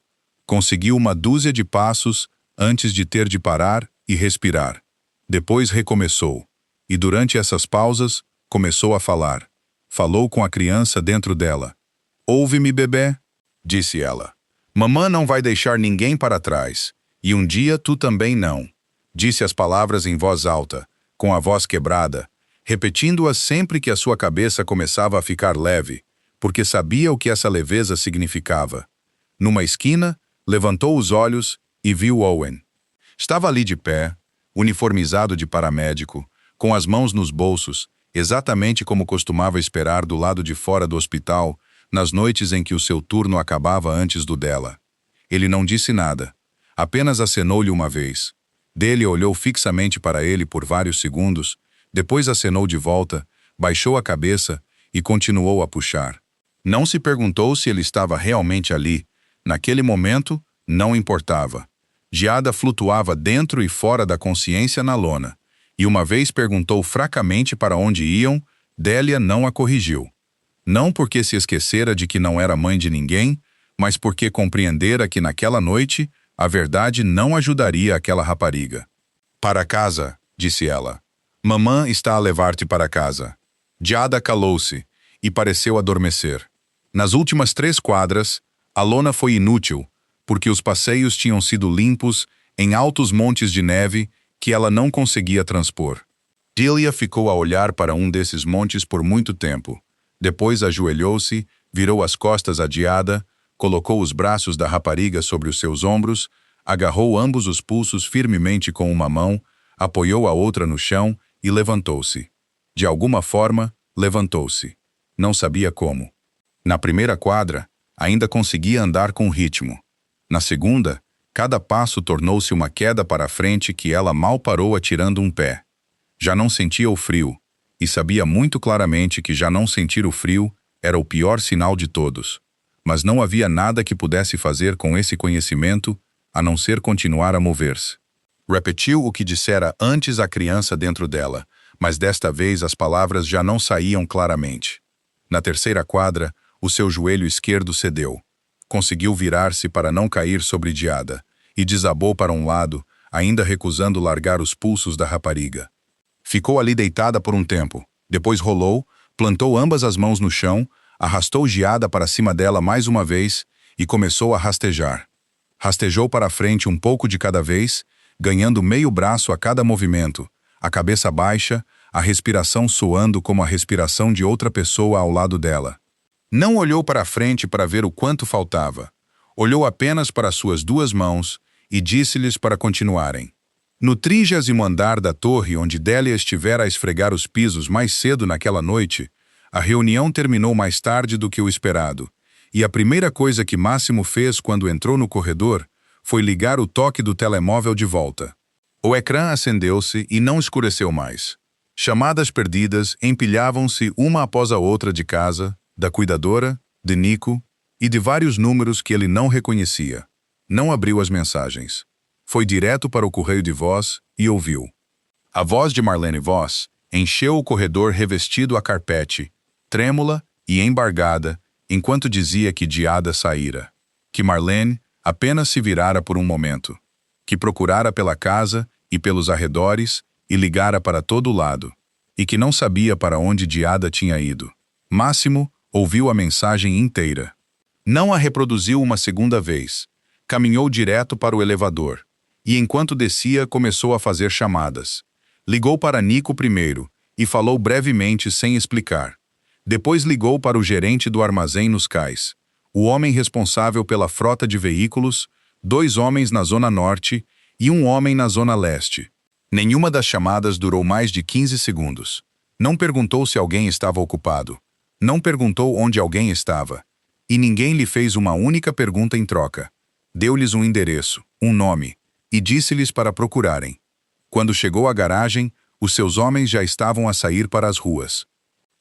Conseguiu uma dúzia de passos antes de ter de parar e respirar. Depois recomeçou. E durante essas pausas, começou a falar. Falou com a criança dentro dela. "Ouve-me, bebê?" disse ela. "Mamã não vai deixar ninguém para trás. E um dia tu também não." Disse as palavras em voz alta, com a voz quebrada, repetindo-as sempre que a sua cabeça começava a ficar leve, porque sabia o que essa leveza significava. Numa esquina, levantou os olhos e viu Owen. Estava ali de pé, uniformizado de paramédico, com as mãos nos bolsos, exatamente como costumava esperar do lado de fora do hospital, nas noites em que o seu turno acabava antes do dela. Ele não disse nada, apenas acenou-lhe uma vez. Dele olhou fixamente para ele por vários segundos, depois acenou de volta, baixou a cabeça e continuou a puxar. Não se perguntou se ele estava realmente ali. Naquele momento, não importava. Diada flutuava dentro e fora da consciência na lona, e uma vez perguntou fracamente para onde iam, Délia não a corrigiu. Não porque se esquecera de que não era mãe de ninguém, mas porque compreendera que naquela noite a verdade não ajudaria aquela rapariga. "Para casa", disse ela. "Mamã está a levar-te para casa." Diada calou-se e pareceu adormecer. Nas últimas 3 quadras, a lona foi inútil, porque os passeios tinham sido limpos em altos montes de neve que ela não conseguia transpor. Delia ficou a olhar para um desses montes por muito tempo. Depois ajoelhou-se, virou as costas à Diada, colocou os braços da rapariga sobre os seus ombros, agarrou ambos os pulsos firmemente com uma mão, apoiou a outra no chão e levantou-se. De alguma forma, levantou-se. Não sabia como. Na primeira quadra, ainda conseguia andar com ritmo. Na segunda, cada passo tornou-se uma queda para a frente que ela mal parou atirando um pé. Já não sentia o frio, e sabia muito claramente que já não sentir o frio era o pior sinal de todos. Mas não havia nada que pudesse fazer com esse conhecimento, a não ser continuar a mover-se. Repetiu o que dissera antes a criança dentro dela, mas desta vez as palavras já não saíam claramente. Na terceira quadra, o seu joelho esquerdo cedeu. Conseguiu virar-se para não cair sobre Diada, e desabou para um lado, ainda recusando largar os pulsos da rapariga. Ficou ali deitada por um tempo, depois rolou, plantou ambas as mãos no chão, arrastou Diada para cima dela mais uma vez e começou a rastejar. Rastejou para a frente um pouco de cada vez, ganhando meio braço a cada movimento, a cabeça baixa, a respiração soando como a respiração de outra pessoa ao lado dela. Não olhou para a frente para ver o quanto faltava. Olhou apenas para suas 2 mãos e disse-lhes para continuarem. No 30º andar da torre onde Délia estivera a esfregar os pisos mais cedo naquela noite, a reunião terminou mais tarde do que o esperado, e a primeira coisa que Máximo fez quando entrou no corredor foi ligar o toque do telemóvel de volta. O ecrã acendeu-se e não escureceu mais. Chamadas perdidas empilhavam-se uma após a outra de casa, da cuidadora, de Nico e de vários números que ele não reconhecia. Não abriu as mensagens. Foi direto para o correio de voz e ouviu. A voz de Marlene Voss encheu o corredor revestido a carpete, trêmula e embargada, enquanto dizia que Diada saíra. Que Marlene apenas se virara por um momento. Que procurara pela casa e pelos arredores e ligara para todo lado, e que não sabia para onde Giada tinha ido. Máximo ouviu a mensagem inteira. Não a reproduziu uma segunda vez. Caminhou direto para o elevador, e enquanto descia começou a fazer chamadas. Ligou para Nico primeiro, e falou brevemente sem explicar. Depois ligou para o gerente do armazém nos cais, o homem responsável pela frota de veículos, 2 homens na zona norte e 1 homem na zona leste. Nenhuma das chamadas durou mais de 15 segundos. Não perguntou se alguém estava ocupado. Não perguntou onde alguém estava. E ninguém lhe fez uma única pergunta em troca. Deu-lhes um endereço, um nome, e disse-lhes para procurarem. Quando chegou à garagem, os seus homens já estavam a sair para as ruas.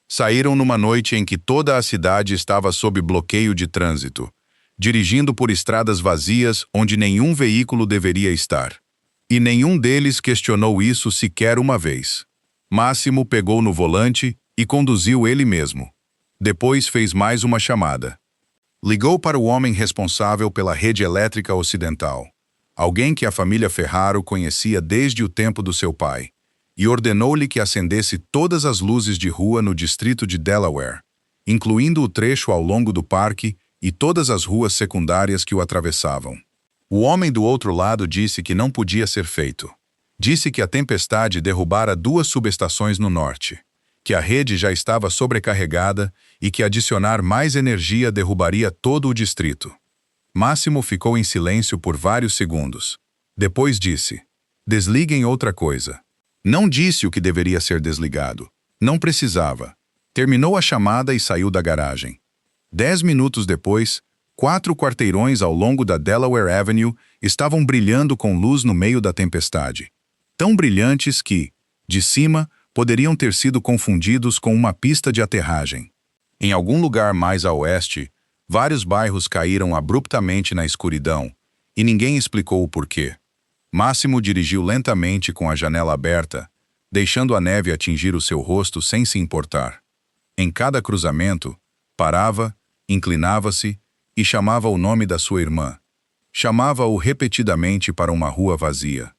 Saíram numa noite em que toda a cidade estava sob bloqueio de trânsito, dirigindo por estradas vazias onde nenhum veículo deveria estar. E nenhum deles questionou isso sequer uma vez. Máximo pegou no volante e conduziu ele mesmo. Depois fez mais uma chamada. Ligou para o homem responsável pela rede elétrica ocidental, alguém que a família Ferraro conhecia desde o tempo do seu pai, e ordenou-lhe que acendesse todas as luzes de rua no distrito de Delaware, incluindo o trecho ao longo do parque e todas as ruas secundárias que o atravessavam. O homem do outro lado disse que não podia ser feito. Disse que a tempestade derrubara 2 subestações no norte, que a rede já estava sobrecarregada e que adicionar mais energia derrubaria todo o distrito. Máximo ficou em silêncio por vários segundos. Depois disse: "Desliguem outra coisa." Não disse o que deveria ser desligado. Não precisava. Terminou a chamada e saiu da garagem. 10 minutos depois, 4 quarteirões ao longo da Delaware Avenue estavam brilhando com luz no meio da tempestade. Tão brilhantes que, de cima, poderiam ter sido confundidos com uma pista de aterragem. Em algum lugar mais a oeste, vários bairros caíram abruptamente na escuridão, e ninguém explicou o porquê. Máximo dirigiu lentamente com a janela aberta, deixando a neve atingir o seu rosto sem se importar. Em cada cruzamento, parava, inclinava-se e chamava o nome da sua irmã. Chamava-o repetidamente para uma rua vazia.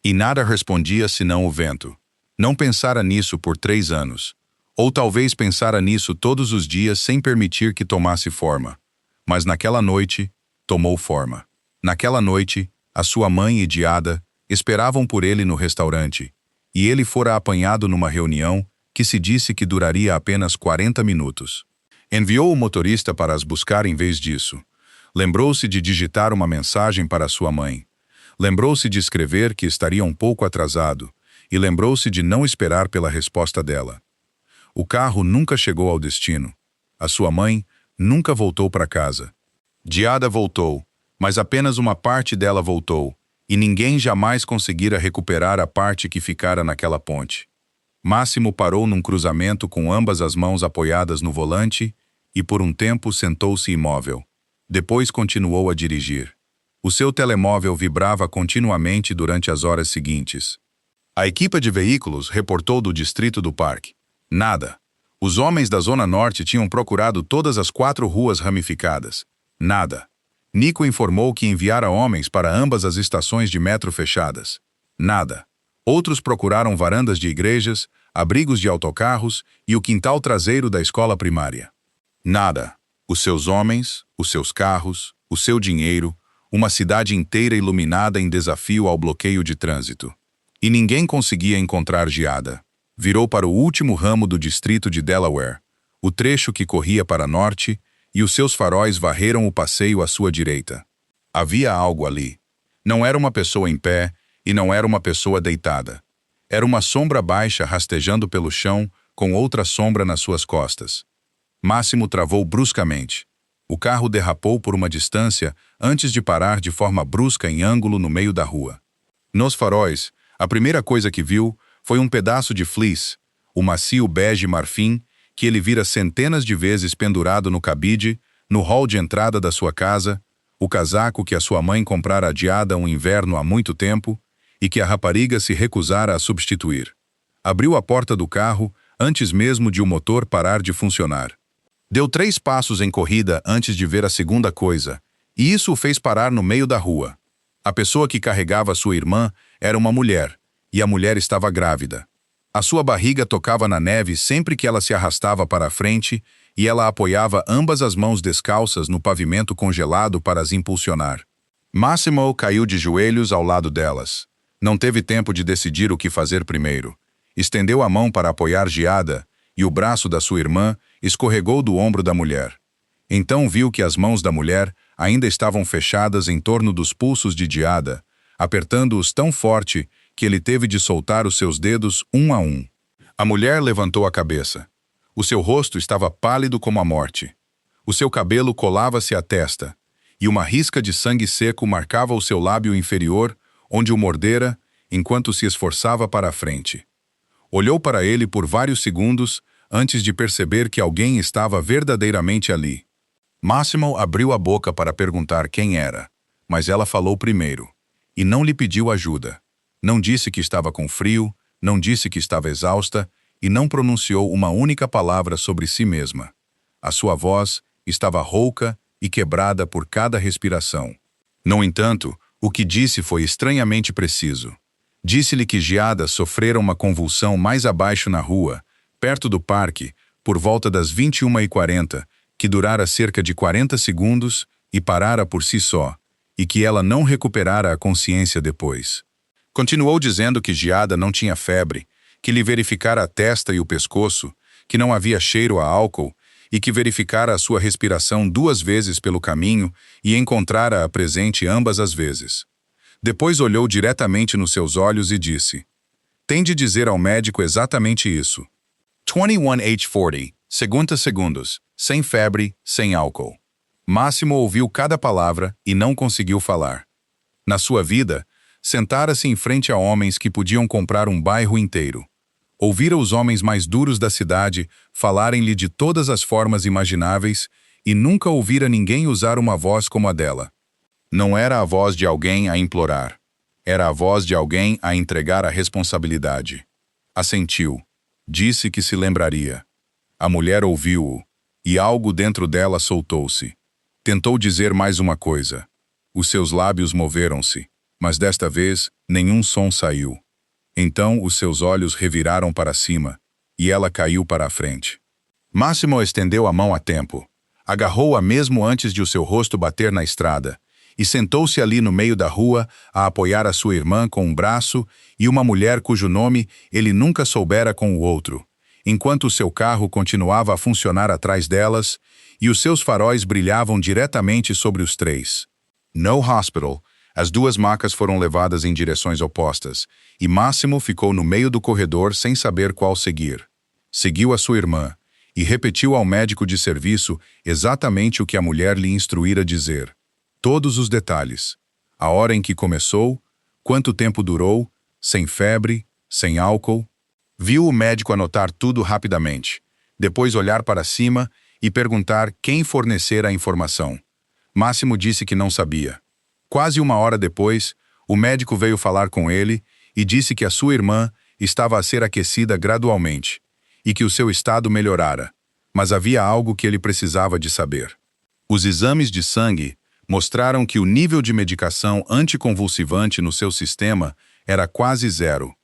E nada respondia senão o vento. Não pensara nisso por 3 anos. Ou talvez pensara nisso todos os dias sem permitir que tomasse forma. Mas naquela noite, tomou forma. Naquela noite, a sua mãe e Giada esperavam por ele no restaurante, e ele fora apanhado numa reunião que se disse que duraria apenas 40 minutos. Enviou o motorista para as buscar em vez disso. Lembrou-se de digitar uma mensagem para sua mãe. Lembrou-se de escrever que estaria um pouco atrasado, e lembrou-se de não esperar pela resposta dela. O carro nunca chegou ao destino. A sua mãe nunca voltou para casa. Giada voltou, mas apenas uma parte dela voltou, e ninguém jamais conseguira recuperar a parte que ficara naquela ponte. Máximo parou num cruzamento com ambas as mãos apoiadas no volante e por um tempo sentou-se imóvel. Depois continuou a dirigir. O seu telemóvel vibrava continuamente durante as horas seguintes. A equipe de veículos reportou do distrito do parque. Nada. Os homens da Zona Norte tinham procurado todas as 4 ruas ramificadas. Nada. Nico informou que enviara homens para ambas as estações de metro fechadas. Nada. Outros procuraram varandas de igrejas, abrigos de autocarros e o quintal traseiro da escola primária. Nada. Os seus homens, os seus carros, o seu dinheiro, uma cidade inteira iluminada em desafio ao bloqueio de trânsito. E ninguém conseguia encontrar Giada. Virou para o último ramo do distrito de Delaware, o trecho que corria para norte, e os seus faróis varreram o passeio à sua direita. Havia algo ali. Não era uma pessoa em pé e não era uma pessoa deitada. Era uma sombra baixa rastejando pelo chão com outra sombra nas suas costas. Máximo travou bruscamente. O carro derrapou por uma distância antes de parar de forma brusca em ângulo no meio da rua. Nos faróis, a primeira coisa que viu foi um pedaço de fleece, o macio bege marfim, que ele vira centenas de vezes pendurado no cabide, no hall de entrada da sua casa, o casaco que a sua mãe comprara adiada um inverno há muito tempo e que a rapariga se recusara a substituir. Abriu a porta do carro antes mesmo de o motor parar de funcionar. Deu 3 passos em corrida antes de ver a segunda coisa, e isso o fez parar no meio da rua. A pessoa que carregava sua irmã era uma mulher, e a mulher estava grávida. A sua barriga tocava na neve sempre que ela se arrastava para a frente e ela apoiava ambas as mãos descalças no pavimento congelado para as impulsionar. Massimo caiu de joelhos ao lado delas. Não teve tempo de decidir o que fazer primeiro. Estendeu a mão para apoiar Giada e o braço da sua irmã escorregou do ombro da mulher. Então viu que as mãos da mulher ainda estavam fechadas em torno dos pulsos de Giada, apertando-os tão forte que ele teve de soltar os seus dedos um a um. A mulher levantou a cabeça. O seu rosto estava pálido como a morte. O seu cabelo colava-se à testa, e uma risca de sangue seco marcava o seu lábio inferior, onde o mordera, enquanto se esforçava para a frente. Olhou para ele por vários segundos, antes de perceber que alguém estava verdadeiramente ali. Massimo abriu a boca para perguntar quem era, mas ela falou primeiro, e não lhe pediu ajuda. Não disse que estava com frio, não disse que estava exausta, e não pronunciou uma única palavra sobre si mesma. A sua voz estava rouca e quebrada por cada respiração. No entanto, o que disse foi estranhamente preciso. Disse-lhe que Giada sofrera uma convulsão mais abaixo na rua, perto do parque, por volta das 21h40, que durara cerca de 40 segundos e parara por si só, e que ela não recuperara a consciência depois. Continuou dizendo que Giada não tinha febre, que lhe verificara a testa e o pescoço, que não havia cheiro a álcool e que verificara a sua respiração 2 vezes pelo caminho e encontrara-a presente ambas as vezes. Depois olhou diretamente nos seus olhos e disse: "Tem de dizer ao médico exatamente isso. 21h40, 50 segundos, sem febre, sem álcool." Massimo ouviu cada palavra e não conseguiu falar. Na sua vida, sentara-se em frente a homens que podiam comprar um bairro inteiro. Ouvira os homens mais duros da cidade falarem-lhe de todas as formas imagináveis e nunca ouvira ninguém usar uma voz como a dela. Não era a voz de alguém a implorar. Era a voz de alguém a entregar a responsabilidade. Assentiu. Disse que se lembraria. A mulher ouviu-o, e algo dentro dela soltou-se. Tentou dizer mais uma coisa. Os seus lábios moveram-se, mas desta vez nenhum som saiu. Então os seus olhos reviraram para cima, e ela caiu para a frente. Massimo estendeu a mão a tempo. Agarrou-a mesmo antes de o seu rosto bater na estrada, e sentou-se ali no meio da rua a apoiar a sua irmã com um braço e uma mulher cujo nome ele nunca soubera com o outro, enquanto o seu carro continuava a funcionar atrás delas e os seus faróis brilhavam diretamente sobre os três. No hospital, as 2 macas foram levadas em direções opostas, e Massimo ficou no meio do corredor sem saber qual seguir. Seguiu a sua irmã, e repetiu ao médico de serviço exatamente o que a mulher lhe instruíra dizer. Todos os detalhes. A hora em que começou, quanto tempo durou, sem febre, sem álcool. Viu o médico anotar tudo rapidamente, depois olhar para cima e perguntar quem fornecera a informação. Massimo disse que não sabia. Quase 1 hora depois, o médico veio falar com ele e disse que a sua irmã estava a ser aquecida gradualmente e que o seu estado melhorara, mas havia algo que ele precisava de saber. Os exames de sangue mostraram que o nível de medicação anticonvulsivante no seu sistema era quase 0.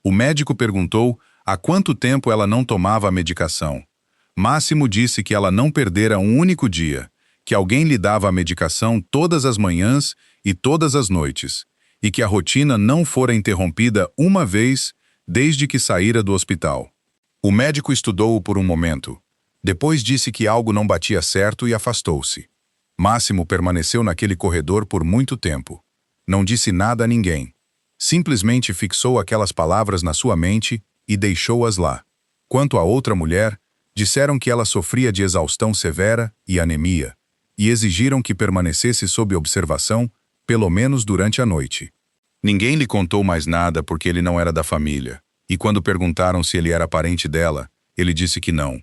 O médico perguntou há quanto tempo ela não tomava a medicação. Massimo disse que ela não perdera um único dia, que alguém lhe dava a medicação todas as manhãs e todas as noites, e que a rotina não fora interrompida uma vez desde que saíra do hospital. O médico estudou-o por um momento. Depois disse que algo não batia certo e afastou-se. Massimo permaneceu naquele corredor por muito tempo. Não disse nada a ninguém. Simplesmente fixou aquelas palavras na sua mente e deixou-as lá. Quanto à outra mulher, disseram que ela sofria de exaustão severa e anemia, e exigiram que permanecesse sob observação, pelo menos durante a noite. Ninguém lhe contou mais nada porque ele não era da família, e quando perguntaram se ele era parente dela, ele disse que não.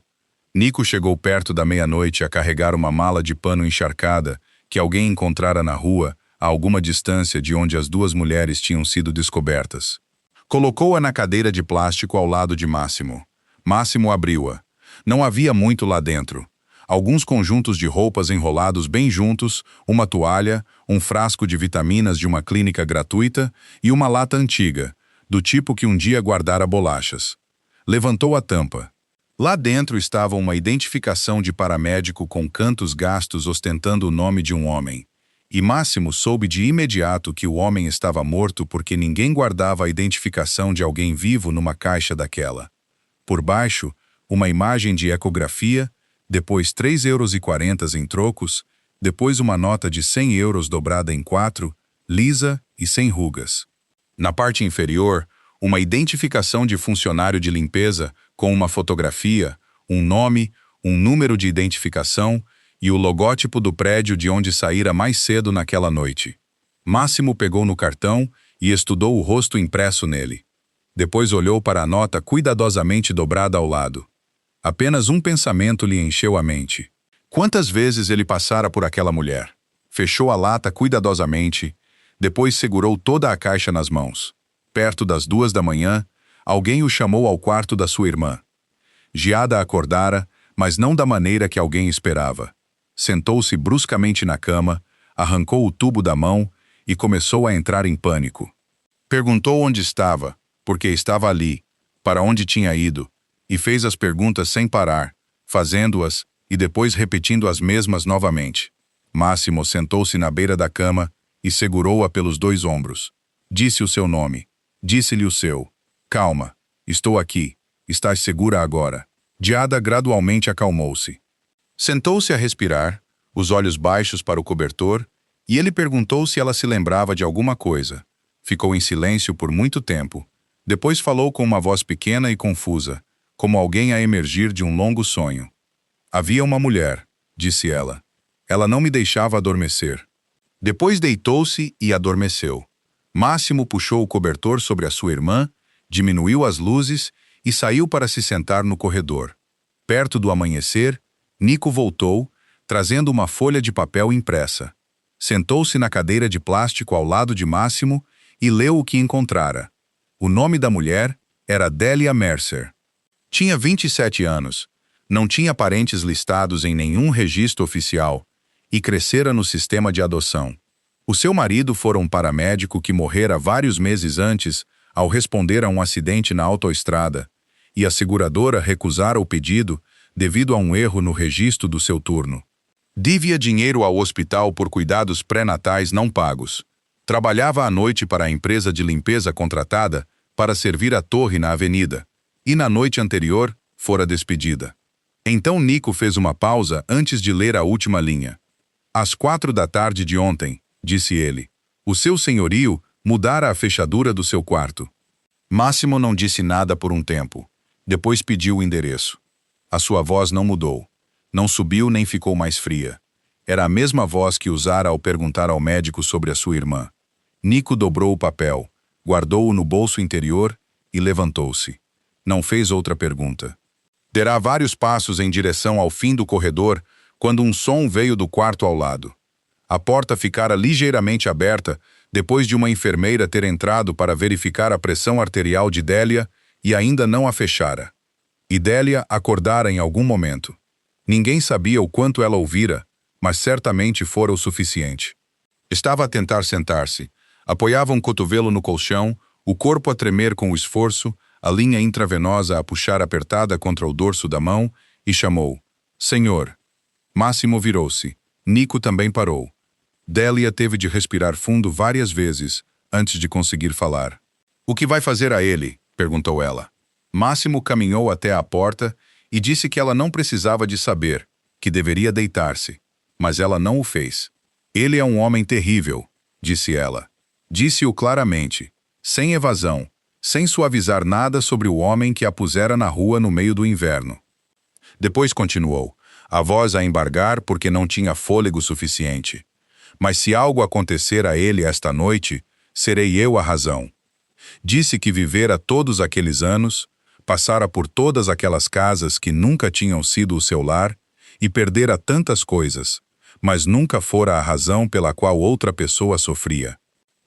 Nico chegou perto da meia-noite a carregar uma mala de pano encharcada que alguém encontrara na rua, a alguma distância de onde as 2 mulheres tinham sido descobertas. Colocou-a na cadeira de plástico ao lado de Massimo. Massimo abriu-a. Não havia muito lá dentro. Alguns conjuntos de roupas enrolados bem juntos, uma toalha, um frasco de vitaminas de uma clínica gratuita e uma lata antiga, do tipo que um dia guardara bolachas. Levantou a tampa. Lá dentro estava uma identificação de paramédico com cantos gastos ostentando o nome de um homem. E Máximo soube de imediato que o homem estava morto porque ninguém guardava a identificação de alguém vivo numa caixa daquela. Por baixo, uma imagem de ecografia, depois 3,40 € em trocos, depois uma nota de 100 € dobrada em 4, lisa e sem rugas. Na parte inferior, uma identificação de funcionário de limpeza com uma fotografia, um nome, um número de identificação e o logótipo do prédio de onde saíra mais cedo naquela noite. Máximo pegou no cartão e estudou o rosto impresso nele. Depois olhou para a nota cuidadosamente dobrada ao lado. Apenas um pensamento lhe encheu a mente. Quantas vezes ele passara por aquela mulher? Fechou a lata cuidadosamente, depois segurou toda a caixa nas mãos. Perto das 2 da manhã, alguém o chamou ao quarto da sua irmã. Giada acordara, mas não da maneira que alguém esperava. Sentou-se bruscamente na cama, arrancou o tubo da mão e começou a entrar em pânico. Perguntou onde estava, porque estava ali, para onde tinha ido, e fez as perguntas sem parar, fazendo-as e depois repetindo as mesmas novamente. Máximo sentou-se na beira da cama e segurou-a pelos 2 ombros. Disse o seu nome. Disse-lhe o seu. Calma, estou aqui. Estás segura agora. Giada gradualmente acalmou-se. Sentou-se a respirar, os olhos baixos para o cobertor, e ele perguntou se ela se lembrava de alguma coisa. Ficou em silêncio por muito tempo. Depois falou com uma voz pequena e confusa, como alguém a emergir de um longo sonho. Havia uma mulher, disse ela. Ela não me deixava adormecer. Depois deitou-se e adormeceu. Máximo puxou o cobertor sobre a sua irmã, diminuiu as luzes e saiu para se sentar no corredor. Perto do amanhecer, Nico voltou, trazendo uma folha de papel impressa. Sentou-se na cadeira de plástico ao lado de Máximo e leu o que encontrara. O nome da mulher era Delia Mercer. Tinha 27 anos, não tinha parentes listados em nenhum registro oficial e crescera no sistema de adoção. O seu marido fora um paramédico que morrera vários meses antes ao responder a um acidente na autoestrada, e a seguradora recusara o pedido devido a um erro no registro do seu turno. Devia dinheiro ao hospital por cuidados pré-natais não pagos. Trabalhava à noite para a empresa de limpeza contratada para servir a torre na avenida, e na noite anterior fora despedida. Então Nico fez uma pausa antes de ler a última linha. Às 4 da tarde de ontem, disse ele, o seu senhorio mudara a fechadura do seu quarto. Máximo não disse nada por um tempo. Depois pediu o endereço. A sua voz não mudou. Não subiu nem ficou mais fria. Era a mesma voz que usara ao perguntar ao médico sobre a sua irmã. Nico dobrou o papel, guardou-o no bolso interior e levantou-se. Não fez outra pergunta. Derá vários passos em direção ao fim do corredor quando um som veio do quarto ao lado. A porta ficara ligeiramente aberta depois de uma enfermeira ter entrado para verificar a pressão arterial de Delia e ainda não a fechara. E Delia acordara em algum momento. Ninguém sabia o quanto ela ouvira, mas certamente fora o suficiente. Estava a tentar sentar-se. Apoiava um cotovelo no colchão, o corpo a tremer com o esforço, a linha intravenosa a puxar apertada contra o dorso da mão, e chamou, Senhor. Máximo virou-se. Nico também parou. Delia teve de respirar fundo várias vezes, antes de conseguir falar. O que vai fazer a ele? Perguntou ela. Máximo caminhou até à porta e disse que ela não precisava de saber, que deveria deitar-se. Mas ela não o fez. Ele é um homem terrível, disse ela. Disse-o claramente, sem evasão, sem suavizar nada sobre o homem que a pusera na rua no meio do inverno. Depois continuou, a voz a embargar porque não tinha fôlego suficiente. Mas se algo acontecer a ele esta noite, serei eu a razão. Disse que vivera todos aqueles anos, passara por todas aquelas casas que nunca tinham sido o seu lar e perdera tantas coisas, mas nunca fora a razão pela qual outra pessoa sofria.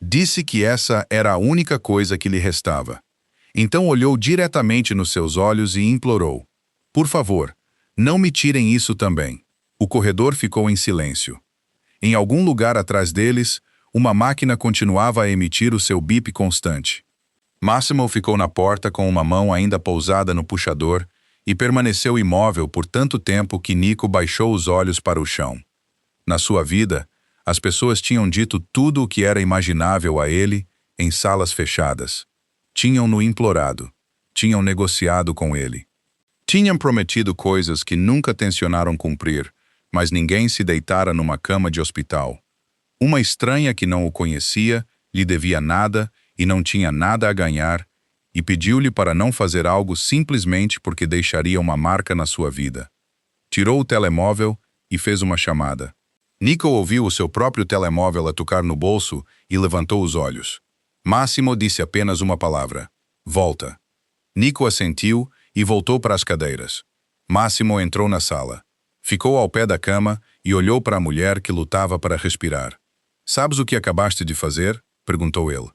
Disse que essa era a única coisa que lhe restava. Então olhou diretamente nos seus olhos e implorou, por favor, não me tirem isso também. O corredor ficou em silêncio. Em algum lugar atrás deles, uma máquina continuava a emitir o seu bip constante. Massimo ficou na porta com uma mão ainda pousada no puxador e permaneceu imóvel por tanto tempo que Nico baixou os olhos para o chão. Na sua vida, as pessoas tinham dito tudo o que era imaginável a ele em salas fechadas. Tinham-no implorado. Tinham negociado com ele. Tinham prometido coisas que nunca tencionaram cumprir, mas ninguém se deitara numa cama de hospital. Uma estranha que não o conhecia, lhe devia nada e não tinha nada a ganhar, e pediu-lhe para não fazer algo simplesmente porque deixaria uma marca na sua vida. Tirou o telemóvel e fez uma chamada. Nico ouviu o seu próprio telemóvel a tocar no bolso e levantou os olhos. Massimo disse apenas uma palavra: volta. Nico assentiu e voltou para as cadeiras. Massimo entrou na sala. Ficou ao pé da cama e olhou para a mulher que lutava para respirar. Sabes o que acabaste de fazer? Perguntou ele.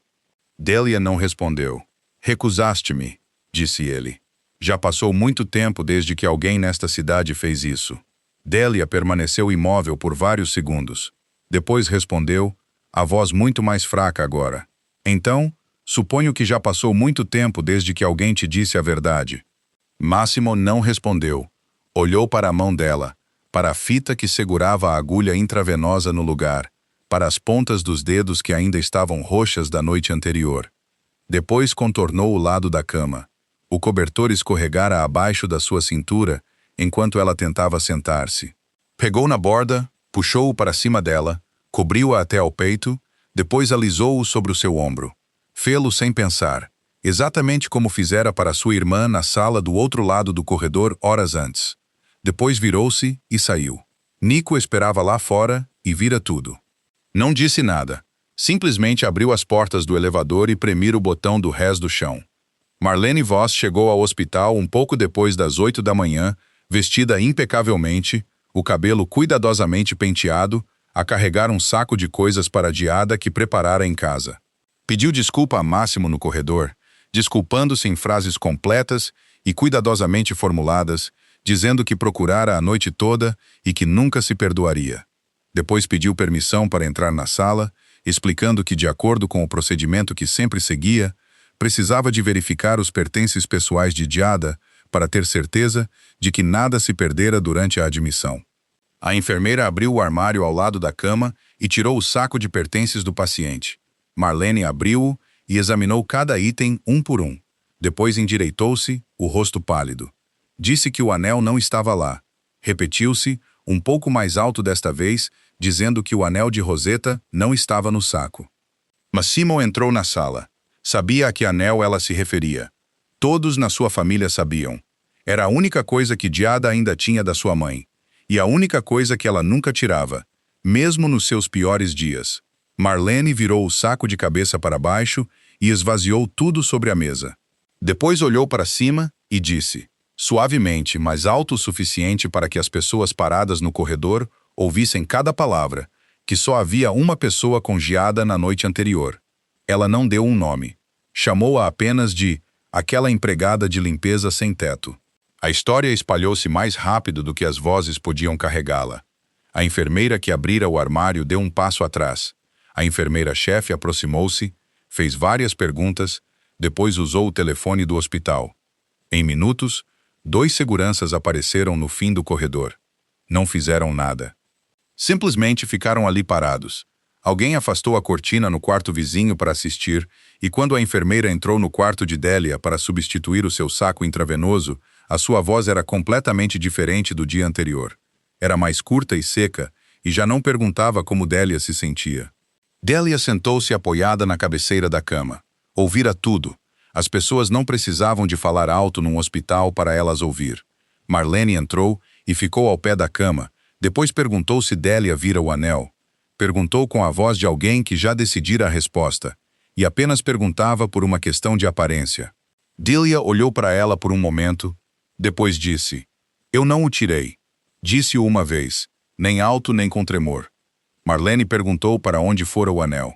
Delia não respondeu. Recusaste-me, disse ele. Já passou muito tempo desde que alguém nesta cidade fez isso. Delia permaneceu imóvel por vários segundos. Depois respondeu, a voz muito mais fraca agora. Então, suponho que já passou muito tempo desde que alguém te disse a verdade. Massimo não respondeu. Olhou para a mão dela, para a fita que segurava a agulha intravenosa no lugar, para as pontas dos dedos que ainda estavam roxas da noite anterior. Depois contornou o lado da cama. O cobertor escorregara abaixo da sua cintura enquanto ela tentava sentar-se. Pegou na borda, puxou-o para cima dela, cobriu-a até ao peito, depois alisou-o sobre o seu ombro. Fê-lo sem pensar, exatamente como fizera para sua irmã na sala do outro lado do corredor horas antes. Depois virou-se e saiu. Nico esperava lá fora e vira tudo. Não disse nada. Simplesmente abriu as portas do elevador e premira o botão do rés do chão. Marlene Voss chegou ao hospital um pouco depois das 8 da manhã, vestida impecavelmente, o cabelo cuidadosamente penteado, a carregar um saco de coisas para a diada que preparara em casa. Pediu desculpa a Massimo no corredor, desculpando-se em frases completas e cuidadosamente formuladas, dizendo que procurara a noite toda e que nunca se perdoaria. Depois pediu permissão para entrar na sala, explicando que, de acordo com o procedimento que sempre seguia, precisava de verificar os pertences pessoais de Giada para ter certeza de que nada se perdera durante a admissão. A enfermeira abriu o armário ao lado da cama e tirou o saco de pertences do paciente. Marlene abriu-o e examinou cada item um por um. Depois endireitou-se, o rosto pálido. Disse que o anel não estava lá. Repetiu-se, um pouco mais alto desta vez, dizendo que o anel de Roseta não estava no saco. Massimo entrou na sala. Sabia a que anel ela se referia. Todos na sua família sabiam. Era a única coisa que Giada ainda tinha da sua mãe. E a única coisa que ela nunca tirava, mesmo nos seus piores dias. Marlene virou o saco de cabeça para baixo e esvaziou tudo sobre a mesa. Depois olhou para cima e disse, suavemente, mas alto o suficiente para que as pessoas paradas no corredor ouvissem cada palavra, que só havia uma pessoa com Giada na noite anterior. Ela não deu um nome. Chamou-a apenas de aquela empregada de limpeza sem teto. A história espalhou-se mais rápido do que as vozes podiam carregá-la. A enfermeira que abrira o armário deu um passo atrás. A enfermeira-chefe aproximou-se, fez várias perguntas, depois usou o telefone do hospital. Em minutos, 2 seguranças apareceram no fim do corredor. Não fizeram nada. Simplesmente ficaram ali parados. Alguém afastou a cortina no quarto vizinho para assistir, e quando a enfermeira entrou no quarto de Delia para substituir o seu saco intravenoso, a sua voz era completamente diferente do dia anterior. Era mais curta e seca, e já não perguntava como Delia se sentia. Delia sentou-se apoiada na cabeceira da cama. Ouvira tudo. As pessoas não precisavam de falar alto num hospital para elas ouvir. Marlene entrou e ficou ao pé da cama. Depois perguntou se Delia vira o anel. Perguntou com a voz de alguém que já decidira a resposta, e apenas perguntava por uma questão de aparência. Delia olhou para ela por um momento, depois disse, eu não o tirei. Disse-o uma vez, nem alto nem com tremor. Marlene perguntou para onde fora o anel.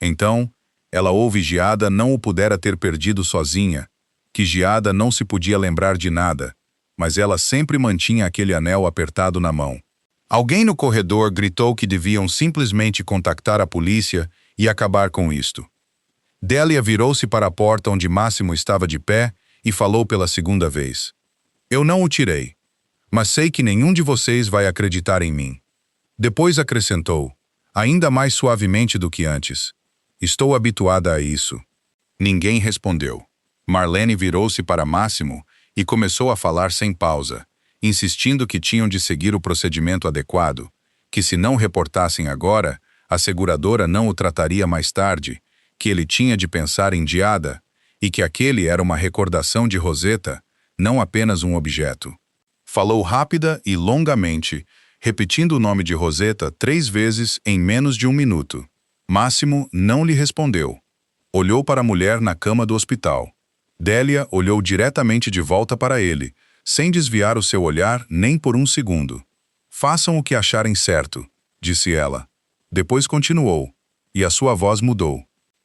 Então, ela ouve Giada não o pudera ter perdido sozinha, que Giada não se podia lembrar de nada, mas ela sempre mantinha aquele anel apertado na mão. Alguém no corredor gritou que deviam simplesmente contactar a polícia e acabar com isto. Délia virou-se para a porta onde Máximo estava de pé e falou pela segunda vez. Eu não o tirei, mas sei que nenhum de vocês vai acreditar em mim. Depois acrescentou, ainda mais suavemente do que antes. Estou habituada a isso. Ninguém respondeu. Marlene virou-se para Máximo e começou a falar sem pausa, insistindo que tinham de seguir o procedimento adequado, que se não reportassem agora, a seguradora não o trataria mais tarde, que ele tinha de pensar em Giada, e que aquele era uma recordação de Roseta, não apenas um objeto. Falou rápida e longamente, repetindo o nome de Roseta 3 vezes em menos de 1 minuto. Máximo não lhe respondeu. Olhou para a mulher na cama do hospital. Délia olhou diretamente de volta para ele, sem desviar o seu olhar nem por 1 segundo. Façam o que acharem certo, disse ela. Depois continuou, e a sua voz mudou.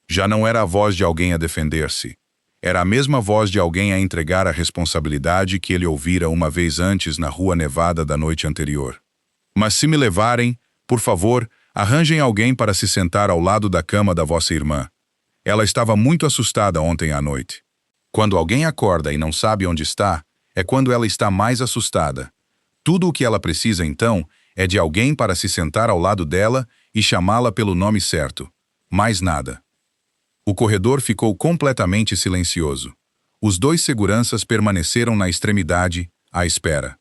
Já não era a voz de alguém a defender-se. Era a mesma voz de alguém a entregar a responsabilidade que ele ouvira uma vez antes na rua nevada da noite anterior. Mas se me levarem, por favor, arranjem alguém para se sentar ao lado da cama da vossa irmã. Ela estava muito assustada ontem à noite. Quando alguém acorda e não sabe onde está, é quando ela está mais assustada. Tudo o que ela precisa, então, é de alguém para se sentar ao lado dela e chamá-la pelo nome certo. Mais nada. O corredor ficou completamente silencioso. Os 2 seguranças permaneceram na extremidade, à espera.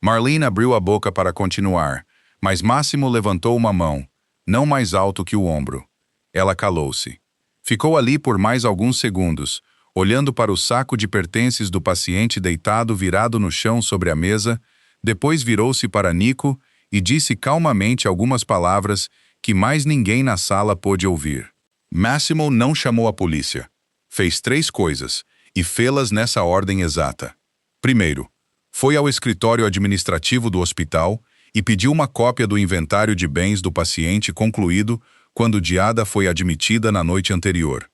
Marlene abriu a boca para continuar, mas Máximo levantou uma mão, não mais alto que o ombro. Ela calou-se. Ficou ali por mais alguns segundos, olhando para o saco de pertences do paciente deitado virado no chão sobre a mesa, depois virou-se para Nico e disse calmamente algumas palavras que mais ninguém na sala pôde ouvir. Máximo não chamou a polícia. Fez 3 coisas, e fê-las nessa ordem exata. Primeiro, foi ao escritório administrativo do hospital e pediu uma cópia do inventário de bens do paciente concluído quando Giada foi admitida na noite anterior.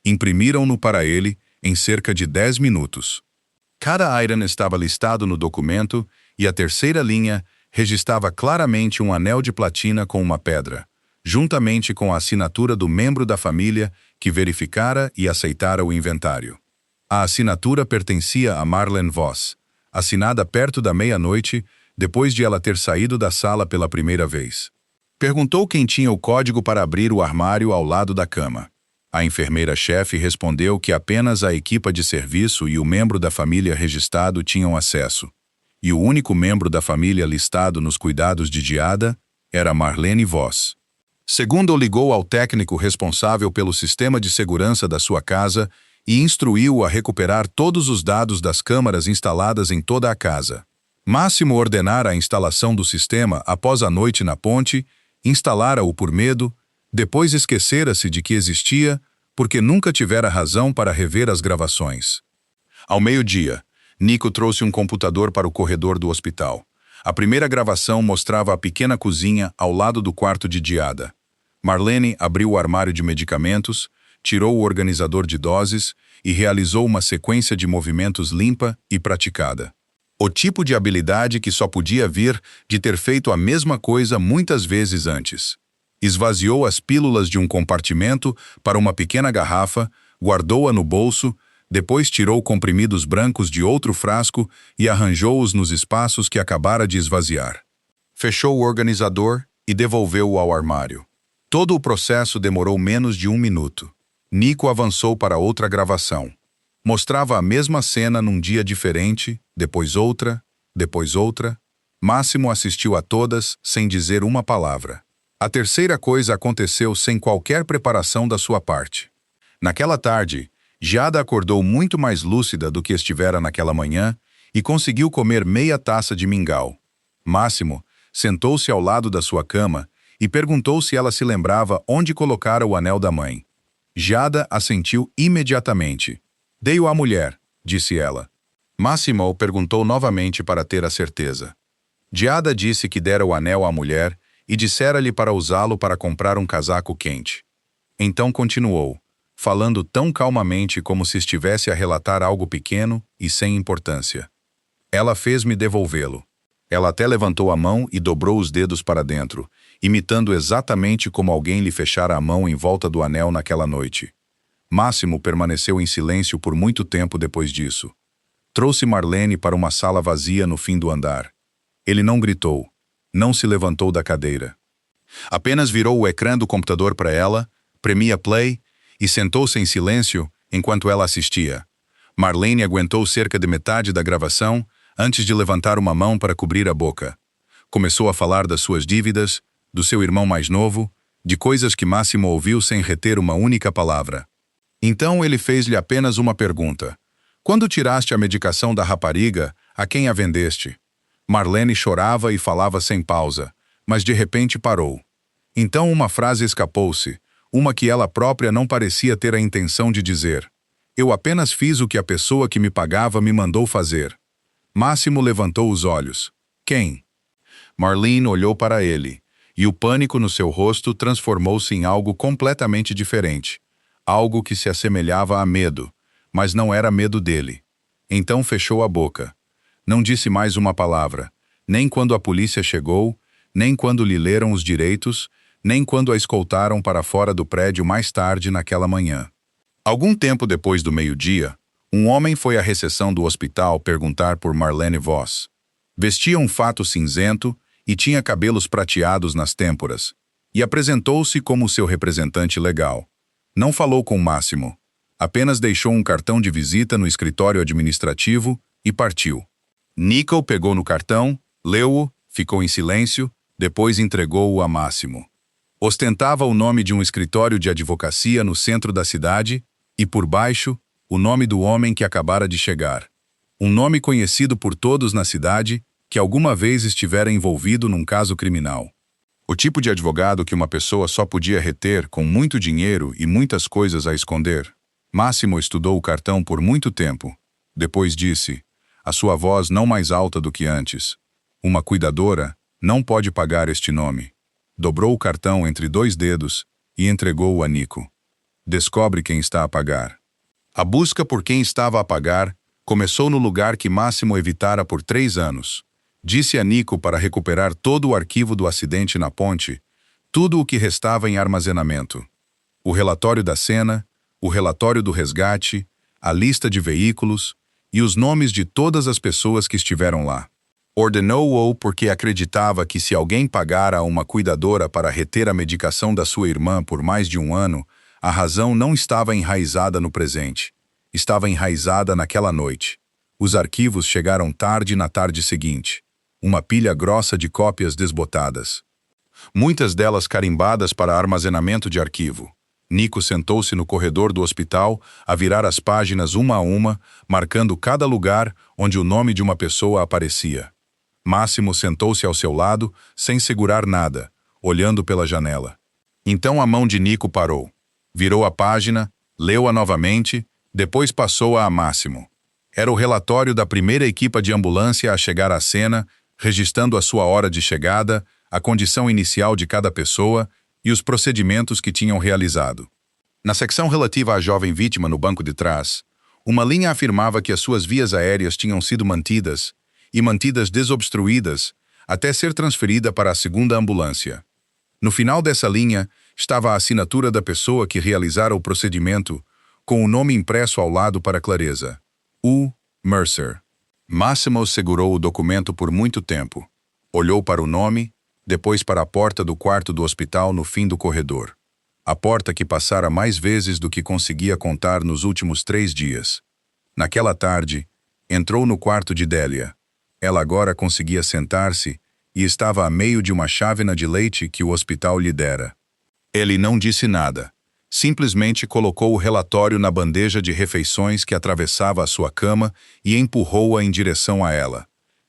Imprimiram-no para ele em cerca de 10 minutos. Cada item estava listado no documento e a terceira linha registrava claramente um anel de platina com uma pedra, juntamente com a assinatura do membro da família que verificara e aceitara o inventário. A assinatura pertencia a Marlene Voss, assinada perto da meia-noite, depois de ela ter saído da sala pela primeira vez. Perguntou quem tinha o código para abrir o armário ao lado da cama. A enfermeira-chefe respondeu que apenas a equipa de serviço e o membro da família registrado tinham acesso, e o único membro da família listado nos cuidados de Giada era Marlene Voss. Segundo, ligou ao técnico responsável pelo sistema de segurança da sua casa e instruiu-o a recuperar todos os dados das câmaras instaladas em toda a casa. Máximo ordenara a instalação do sistema após a noite na ponte, instalara-o por medo, depois esquecera-se de que existia, porque nunca tivera razão para rever as gravações. Ao meio-dia, Nico trouxe um computador para o corredor do hospital. A primeira gravação mostrava a pequena cozinha ao lado do quarto de Giada. Marlene abriu o armário de medicamentos, tirou o organizador de doses e realizou uma sequência de movimentos limpa e praticada. O tipo de habilidade que só podia vir de ter feito a mesma coisa muitas vezes antes. Esvaziou as pílulas de um compartimento para uma pequena garrafa, guardou-a no bolso, depois tirou comprimidos brancos de outro frasco e arranjou-os nos espaços que acabara de esvaziar. Fechou o organizador e devolveu-o ao armário. Todo o processo demorou menos de 1 minuto. Nico avançou para outra gravação. Mostrava a mesma cena num dia diferente, depois outra, depois outra. Máximo assistiu a todas sem dizer uma palavra. A terceira coisa aconteceu sem qualquer preparação da sua parte. Naquela tarde, Giada acordou muito mais lúcida do que estivera naquela manhã e conseguiu comer meia taça de mingau. Máximo sentou-se ao lado da sua cama e perguntou se ela se lembrava onde colocara o anel da mãe. Giada assentiu imediatamente. Dei-o à mulher, disse ela. Máximo perguntou novamente para ter a certeza. Giada disse que dera o anel à mulher e dissera-lhe para usá-lo para comprar um casaco quente. Então continuou, falando tão calmamente como se estivesse a relatar algo pequeno e sem importância. Ela fez-me devolvê-lo. Ela até levantou a mão e dobrou os dedos para dentro, imitando exatamente como alguém lhe fechara a mão em volta do anel naquela noite. Máximo permaneceu em silêncio por muito tempo depois disso. Trouxe Marlene para uma sala vazia no fim do andar. Ele não gritou, não se levantou da cadeira. Apenas virou o ecrã do computador para ela, premia play e sentou-se em silêncio enquanto ela assistia. Marlene aguentou cerca de metade da gravação antes de levantar uma mão para cobrir a boca. Começou a falar das suas dívidas, do seu irmão mais novo, de coisas que Máximo ouviu sem reter uma única palavra. Então ele fez-lhe apenas uma pergunta. Quando tiraste a medicação da rapariga, a quem a vendeste? Marlene chorava e falava sem pausa, mas de repente parou. Então uma frase escapou-se, uma que ela própria não parecia ter a intenção de dizer. Eu apenas fiz o que a pessoa que me pagava me mandou fazer. Máximo levantou os olhos. Quem? Marlene olhou para ele, e o pânico no seu rosto transformou-se em algo completamente diferente. Algo que se assemelhava a medo, mas não era medo dele. Então fechou a boca. Não disse mais uma palavra, nem quando a polícia chegou, nem quando lhe leram os direitos, nem quando a escoltaram para fora do prédio mais tarde naquela manhã. Algum tempo depois do meio-dia, um homem foi à recepção do hospital perguntar por Marlene Voss. Vestia um fato cinzento e tinha cabelos prateados nas têmporas, e apresentou-se como seu representante legal. Não falou com Máximo, apenas deixou um cartão de visita no escritório administrativo e partiu. Nico pegou no cartão, leu-o, ficou em silêncio, depois entregou-o a Máximo. Ostentava o nome de um escritório de advocacia no centro da cidade e, por baixo, o nome do homem que acabara de chegar. Um nome conhecido por todos na cidade que alguma vez estivera envolvido num caso criminal. O tipo de advogado que uma pessoa só podia reter com muito dinheiro e muitas coisas a esconder. Máximo estudou o cartão por muito tempo. Depois disse, a sua voz não mais alta do que antes. Uma cuidadora não pode pagar este nome. Dobrou o cartão entre 2 dedos e entregou-o a Nico. Descobre quem está a pagar. A busca por quem estava a pagar começou no lugar que Máximo evitara por 3 anos. Disse a Nico para recuperar todo o arquivo do acidente na ponte, tudo o que restava em armazenamento. O relatório da cena, o relatório do resgate, a lista de veículos e os nomes de todas as pessoas que estiveram lá. Ordenou-o porque acreditava que se alguém pagara a uma cuidadora para reter a medicação da sua irmã por mais de 1 ano, a razão não estava enraizada no presente. Estava enraizada naquela noite. Os arquivos chegaram tarde na tarde seguinte. Uma pilha grossa de cópias desbotadas. Muitas delas carimbadas para armazenamento de arquivo. Nico sentou-se no corredor do hospital a virar as páginas uma a uma, marcando cada lugar onde o nome de uma pessoa aparecia. Máximo sentou-se ao seu lado, sem segurar nada, olhando pela janela. Então a mão de Nico parou. Virou a página, leu-a novamente, depois passou-a a Máximo. Era o relatório da primeira equipa de ambulância a chegar à cena, registrando a sua hora de chegada, a condição inicial de cada pessoa e os procedimentos que tinham realizado. Na secção relativa à jovem vítima no banco de trás, uma linha afirmava que as suas vias aéreas tinham sido mantidas, e mantidas desobstruídas, até ser transferida para a segunda ambulância. No final dessa linha estava a assinatura da pessoa que realizara o procedimento, com o nome impresso ao lado para clareza. U. Mercer. Máximo segurou o documento por muito tempo. Olhou para o nome, depois para a porta do quarto do hospital no fim do corredor. A porta que passara mais vezes do que conseguia contar nos últimos 3 dias. Naquela tarde, entrou no quarto de Délia. Ela agora conseguia sentar-se e estava a meio de uma chávena de leite que o hospital lhe dera. Ele não disse nada. Simplesmente colocou o relatório na bandeja de refeições que atravessava a sua cama e empurrou-a em direção a ela.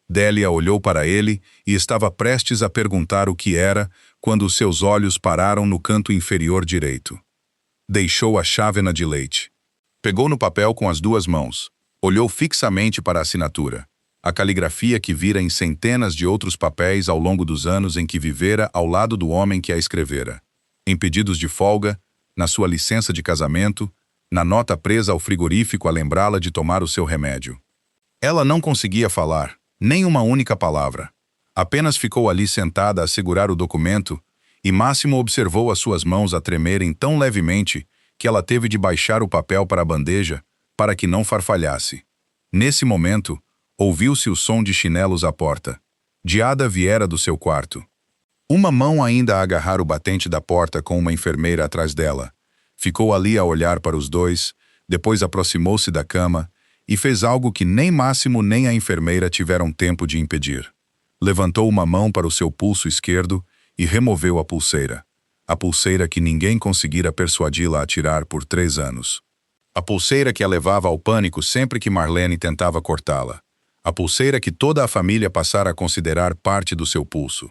Délia olhou para ele e estava prestes a perguntar o que era quando os seus olhos pararam no canto inferior direito. Deixou a chávena de leite. Pegou no papel com as 2 mãos. Olhou fixamente para a assinatura. A caligrafia que vira em centenas de outros papéis ao longo dos anos em que vivera ao lado do homem que a escrevera. Em pedidos de folga, na sua licença de casamento, na nota presa ao frigorífico a lembrá-la de tomar o seu remédio. Ela não conseguia falar, nem uma única palavra. Apenas ficou ali sentada a segurar o documento, e Máximo observou as suas mãos a tremerem tão levemente que ela teve de baixar o papel para a bandeja para que não farfalhasse. Nesse momento, ouviu-se o som de chinelos à porta. Giada viera do seu quarto. Uma mão ainda a agarrar o batente da porta com uma enfermeira atrás dela. Ficou ali a olhar para os dois, depois aproximou-se da cama e fez algo que nem Máximo nem a enfermeira tiveram tempo de impedir. Levantou uma mão para o seu pulso esquerdo e removeu a pulseira. A pulseira que ninguém conseguira persuadi-la a tirar por 3 anos. A pulseira que a levava ao pânico sempre que Marlene tentava cortá-la. A pulseira que toda a família passara a considerar parte do seu pulso.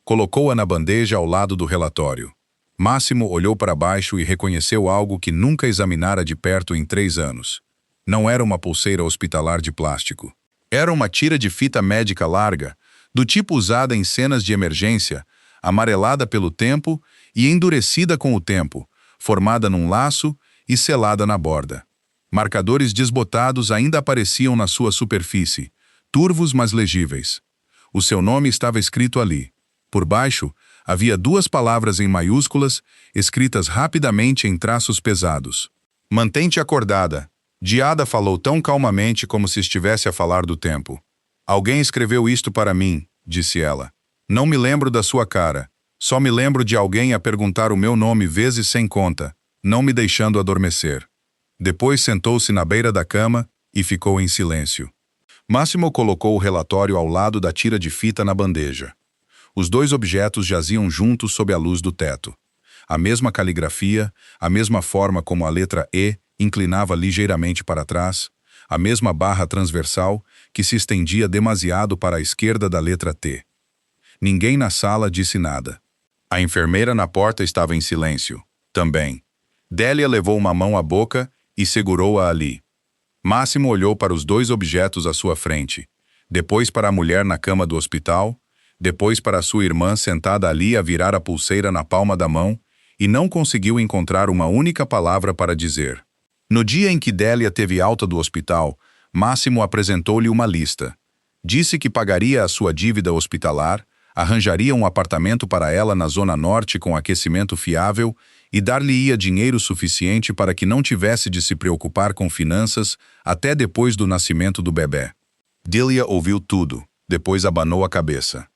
Colocou-a na bandeja ao lado do relatório. Máximo olhou para baixo e reconheceu algo que nunca examinara de perto em 3 anos. Não era uma pulseira hospitalar de plástico. Era uma tira de fita médica larga, do tipo usada em cenas de emergência, amarelada pelo tempo e endurecida com o tempo, formada num laço e selada na borda. Marcadores desbotados ainda apareciam na sua superfície, turvos mas legíveis. O seu nome estava escrito ali. Por baixo, havia 2 palavras em maiúsculas, escritas rapidamente em traços pesados. Mantém-te acordada. Giada falou tão calmamente como se estivesse a falar do tempo. Alguém escreveu isto para mim, disse ela. Não me lembro da sua cara. Só me lembro de alguém a perguntar o meu nome vezes sem conta, não me deixando adormecer. Depois sentou-se na beira da cama e ficou em silêncio. Máximo colocou o relatório ao lado da tira de fita na bandeja. Os 2 objetos jaziam juntos sob a luz do teto. A mesma caligrafia, a mesma forma como a letra E inclinava ligeiramente para trás, a mesma barra transversal que se estendia demasiado para a esquerda da letra T. Ninguém na sala disse nada. A enfermeira na porta estava em silêncio, também. Délia levou uma mão à boca e segurou-a ali. Máximo olhou para os 2 objetos à sua frente, depois para a mulher na cama do hospital, depois para sua irmã sentada ali a virar a pulseira na palma da mão e não conseguiu encontrar uma única palavra para dizer. No dia em que Délia teve alta do hospital, Máximo apresentou-lhe uma lista. Disse que pagaria a sua dívida hospitalar, arranjaria um apartamento para ela na Zona Norte com aquecimento fiável e dar-lhe-ia dinheiro suficiente para que não tivesse de se preocupar com finanças até depois do nascimento do bebê. Delia ouviu tudo, depois abanou a cabeça.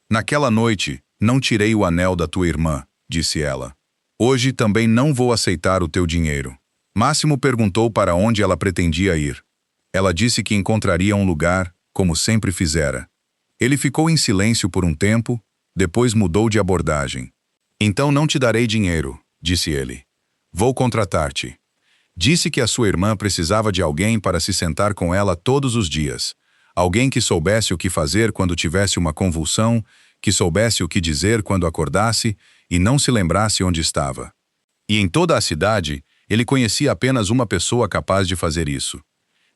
Naquela noite, não tirei o anel da tua irmã, disse ela. Hoje também não vou aceitar o teu dinheiro. Máximo perguntou para onde ela pretendia ir. Ela disse que encontraria um lugar, como sempre fizera. Ele ficou em silêncio por um tempo, depois mudou de abordagem. Então não te darei dinheiro, disse ele. Vou contratar-te. Disse que a sua irmã precisava de alguém para se sentar com ela todos os dias. Alguém que soubesse o que fazer quando tivesse uma convulsão, que soubesse o que dizer quando acordasse e não se lembrasse onde estava. E em toda a cidade, ele conhecia apenas uma pessoa capaz de fazer isso.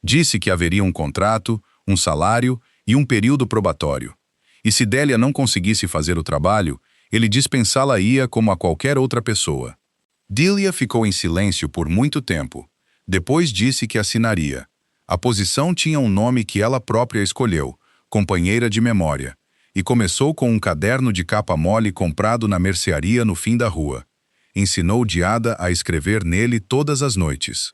Disse que haveria um contrato, um salário e um período probatório. E se Délia não conseguisse fazer o trabalho, ele dispensá-la-ia como a qualquer outra pessoa. Delia ficou em silêncio por muito tempo. Depois disse que assinaria. A posição tinha um nome que ela própria escolheu, companheira de memória, e começou com um caderno de capa mole comprado na mercearia no fim da rua. Ensinou Giada a escrever nele todas as noites.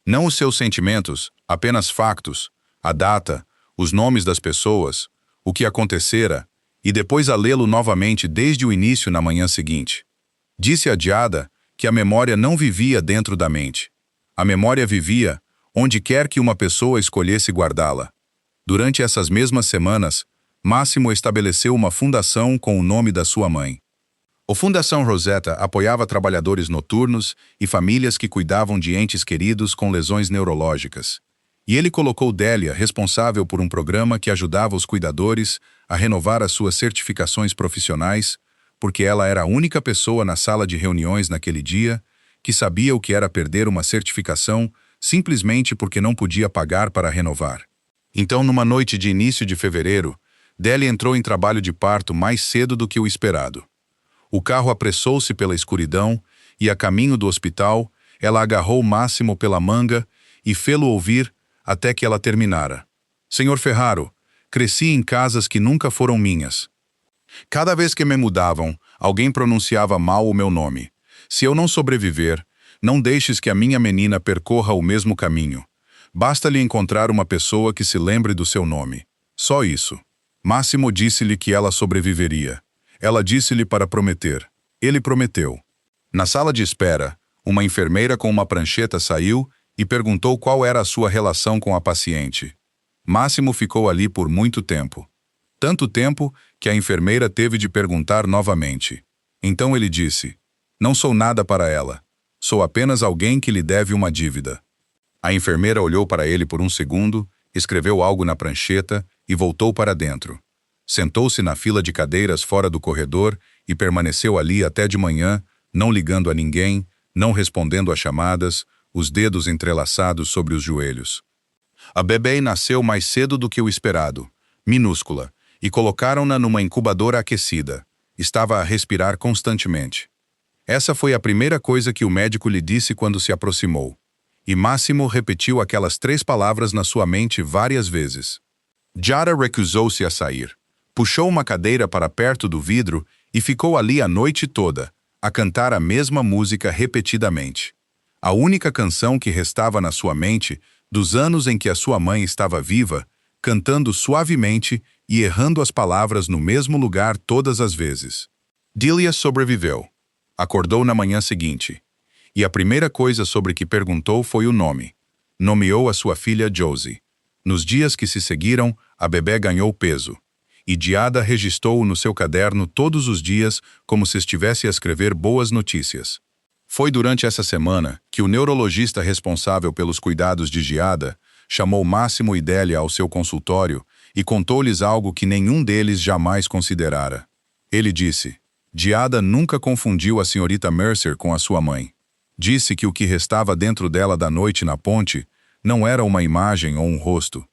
Não os seus sentimentos, apenas factos, a data, os nomes das pessoas, o que acontecera, e depois a lê-lo novamente desde o início na manhã seguinte. Disse a Giada que a memória não vivia dentro da mente. A memória vivia onde quer que uma pessoa escolhesse guardá-la. Durante essas mesmas semanas, Máximo estabeleceu uma fundação com o nome da sua mãe. A Fundação Rosetta apoiava trabalhadores noturnos e famílias que cuidavam de entes queridos com lesões neurológicas. E ele colocou Délia responsável por um programa que ajudava os cuidadores a renovar as suas certificações profissionais, porque ela era a única pessoa na sala de reuniões naquele dia que sabia o que era perder uma certificação simplesmente porque não podia pagar para renovar. Então, numa noite de início de fevereiro, Délia entrou em trabalho de parto mais cedo do que o esperado. O carro apressou-se pela escuridão e, a caminho do hospital, ela agarrou Máximo pela manga e fê-lo ouvir até que ela terminara. Senhor Ferraro, cresci em casas que nunca foram minhas. Cada vez que me mudavam, alguém pronunciava mal o meu nome. Se eu não sobreviver, Não deixes que a minha menina percorra o mesmo caminho. Basta-lhe encontrar uma pessoa que se lembre do seu nome. Só isso. Máximo disse-lhe que ela sobreviveria. Ela disse-lhe para prometer. Ele prometeu. Na sala de espera, uma enfermeira com uma prancheta saiu e perguntou qual era a sua relação com a paciente. Máximo ficou ali por muito tempo. Tanto tempo que a enfermeira teve de perguntar novamente. Então ele disse: "Não sou nada para ela. Sou apenas alguém que lhe deve uma dívida." A enfermeira olhou para ele por um segundo, escreveu algo na prancheta e voltou para dentro. Sentou-se na fila de cadeiras fora do corredor e permaneceu ali até de manhã, não ligando a ninguém, não respondendo a chamadas, os dedos entrelaçados sobre os joelhos. A bebê nasceu mais cedo do que o esperado, minúscula, e colocaram-na numa incubadora aquecida. Estava a respirar constantemente. Essa foi a primeira coisa que o médico lhe disse quando se aproximou. E Máximo repetiu aquelas 3 palavras na sua mente várias vezes. Giada recusou-se a sair. Puxou uma cadeira para perto do vidro e ficou ali a noite toda, a cantar a mesma música repetidamente. A única canção que restava na sua mente, dos anos em que a sua mãe estava viva, cantando suavemente e errando as palavras no mesmo lugar todas as vezes. Delia sobreviveu. Acordou na manhã seguinte. E a primeira coisa sobre que perguntou foi o nome. Nomeou a sua filha Josie. Nos dias que se seguiram, a bebê ganhou peso. E Giada registrou no seu caderno todos os dias como se estivesse a escrever boas notícias. Foi durante essa semana que o neurologista responsável pelos cuidados de Giada chamou Máximo e Delia ao seu consultório e contou-lhes algo que nenhum deles jamais considerara. Ele disse: Giada nunca confundiu a senhorita Mercer com a sua mãe. Disse que o que restava dentro dela da noite na ponte não era uma imagem ou um rosto.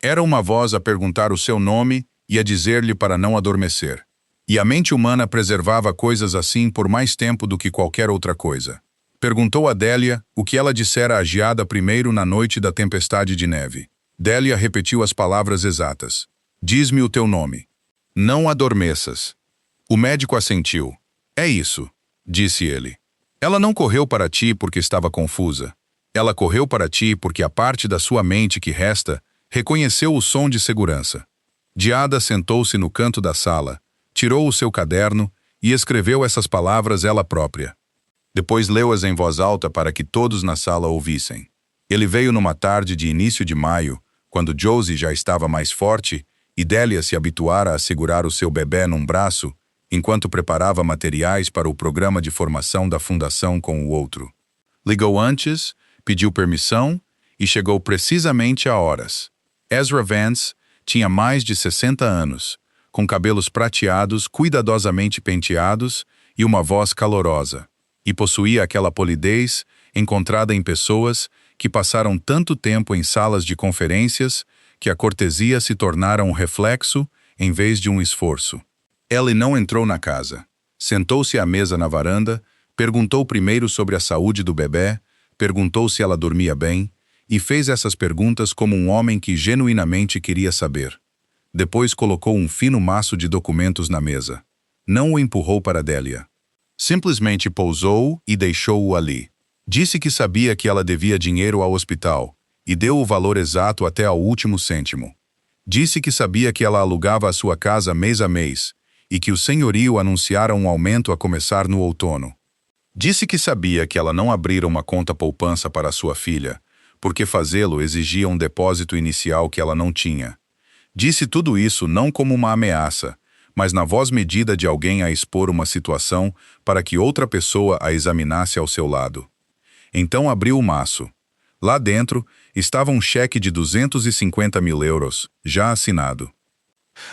Era uma voz a perguntar o seu nome e a dizer-lhe para não adormecer. E a mente humana preservava coisas assim por mais tempo do que qualquer outra coisa. Perguntou a Delia o que ela dissera a Giada primeiro na noite da tempestade de neve. Delia repetiu as palavras exatas. "Diz-me o teu nome." "Não adormeças." O médico assentiu. "É isso", disse ele. "Ela não correu para ti porque estava confusa. Ela correu para ti porque a parte da sua mente que resta reconheceu o som de segurança." Giada sentou-se no canto da sala, tirou o seu caderno e escreveu essas palavras ela própria. Depois leu-as em voz alta para que todos na sala ouvissem. Ele veio numa tarde de início de maio, quando Josie já estava mais forte e Delia se habituara a segurar o seu bebê num braço, enquanto preparava materiais para o programa de formação da fundação com o outro. Ligou antes, pediu permissão e chegou precisamente a horas. Ezra Vance tinha mais de 60 anos, com cabelos prateados cuidadosamente penteados e uma voz calorosa, e possuía aquela polidez encontrada em pessoas que passaram tanto tempo em salas de conferências que a cortesia se tornara um reflexo em vez de um esforço. Ellie não entrou na casa. Sentou-se à mesa na varanda, perguntou primeiro sobre a saúde do bebê, perguntou se ela dormia bem, e fez essas perguntas como um homem que genuinamente queria saber. Depois colocou um fino maço de documentos na mesa. Não o empurrou para Delia. Simplesmente pousou e deixou-o ali. Disse que sabia que ela devia dinheiro ao hospital, e deu o valor exato até ao último cêntimo. Disse que sabia que ela alugava a sua casa mês a mês, e que o senhorio anunciara um aumento a começar no outono. Disse que sabia que ela não abrira uma conta poupança para sua filha, porque fazê-lo exigia um depósito inicial que ela não tinha. Disse tudo isso não como uma ameaça, mas na voz medida de alguém a expor uma situação para que outra pessoa a examinasse ao seu lado. Então abriu o maço. Lá dentro estava um cheque de 250 mil euros, já assinado.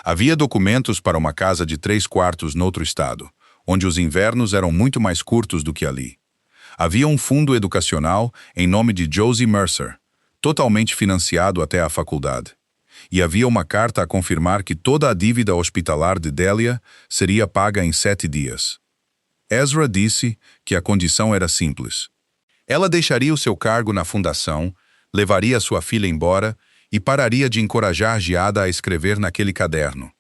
Havia documentos para uma casa de 3 quartos noutro estado, onde os invernos eram muito mais curtos do que ali. Havia um fundo educacional em nome de Josie Mercer, totalmente financiado até a faculdade. E havia uma carta a confirmar que toda a dívida hospitalar de Delia seria paga em 7 dias. Ezra disse que a condição era simples. Ela deixaria o seu cargo na fundação, levaria sua filha embora e pararia de encorajar Giada a escrever naquele caderno.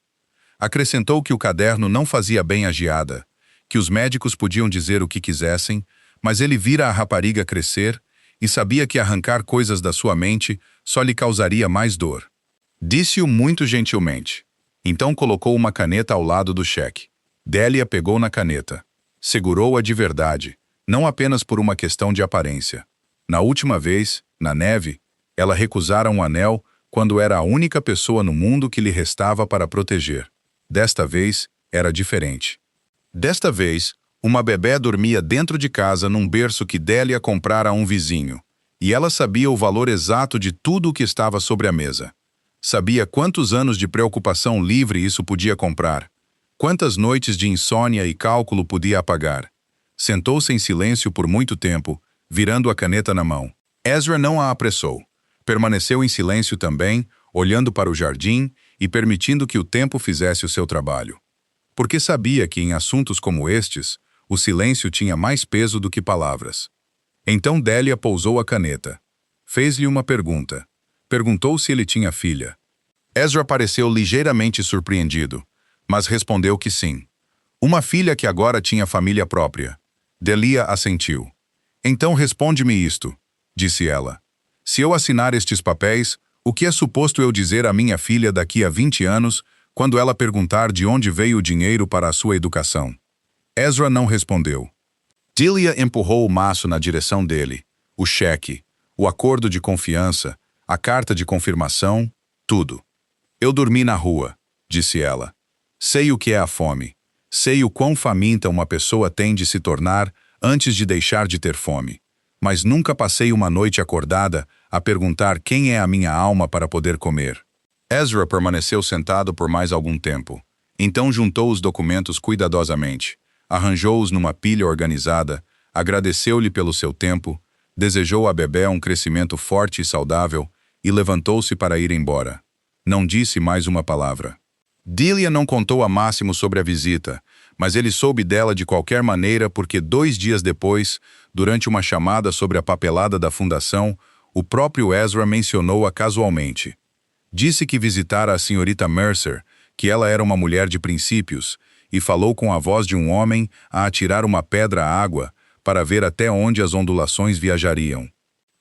Acrescentou que o caderno não fazia bem a Giada, que os médicos podiam dizer o que quisessem, mas ele vira a rapariga crescer e sabia que arrancar coisas da sua mente só lhe causaria mais dor. Disse-o muito gentilmente. Então colocou uma caneta ao lado do cheque. Delia pegou na caneta. Segurou-a de verdade, não apenas por uma questão de aparência. Na última vez, na neve, ela recusara um anel quando era a única pessoa no mundo que lhe restava para proteger. Desta vez, era diferente. Desta vez, uma bebé dormia dentro de casa num berço que Delia comprara a um vizinho, e ela sabia o valor exato de tudo o que estava sobre a mesa. Sabia quantos anos de preocupação livre isso podia comprar, quantas noites de insônia e cálculo podia apagar. Sentou-se em silêncio por muito tempo, virando a caneta na mão. Ezra não a apressou. Permaneceu em silêncio também, olhando para o jardim e permitindo que o tempo fizesse o seu trabalho. Porque sabia que em assuntos como estes, o silêncio tinha mais peso do que palavras. Então Delia pousou a caneta. Fez-lhe uma pergunta. Perguntou se ele tinha filha. Ezra pareceu ligeiramente surpreendido, mas respondeu que sim. Uma filha que agora tinha família própria. Delia assentiu. Então responde-me isto, disse ela. Se eu assinar estes papéis, o que é suposto eu dizer à minha filha daqui a 20 anos, quando ela perguntar de onde veio o dinheiro para a sua educação? Ezra não respondeu. Delia empurrou o maço na direção dele. O cheque, o acordo de confiança, a carta de confirmação, tudo. Eu dormi na rua, disse ela. Sei o que é a fome. Sei o quão faminta uma pessoa tem de se tornar antes de deixar de ter fome. Mas nunca passei uma noite acordada a perguntar quem é a minha alma para poder comer. Ezra permaneceu sentado por mais algum tempo. Então juntou os documentos cuidadosamente, arranjou-os numa pilha organizada, agradeceu-lhe pelo seu tempo, desejou à bebé um crescimento forte e saudável e levantou-se para ir embora. Não disse mais uma palavra. Delia não contou a Máximo sobre a visita, mas ele soube dela de qualquer maneira porque 2 dias depois, durante uma chamada sobre a papelada da fundação, o próprio Ezra mencionou-a casualmente. Disse que visitara a senhorita Mercer, que ela era uma mulher de princípios, e falou com a voz de um homem a atirar uma pedra à água para ver até onde as ondulações viajariam.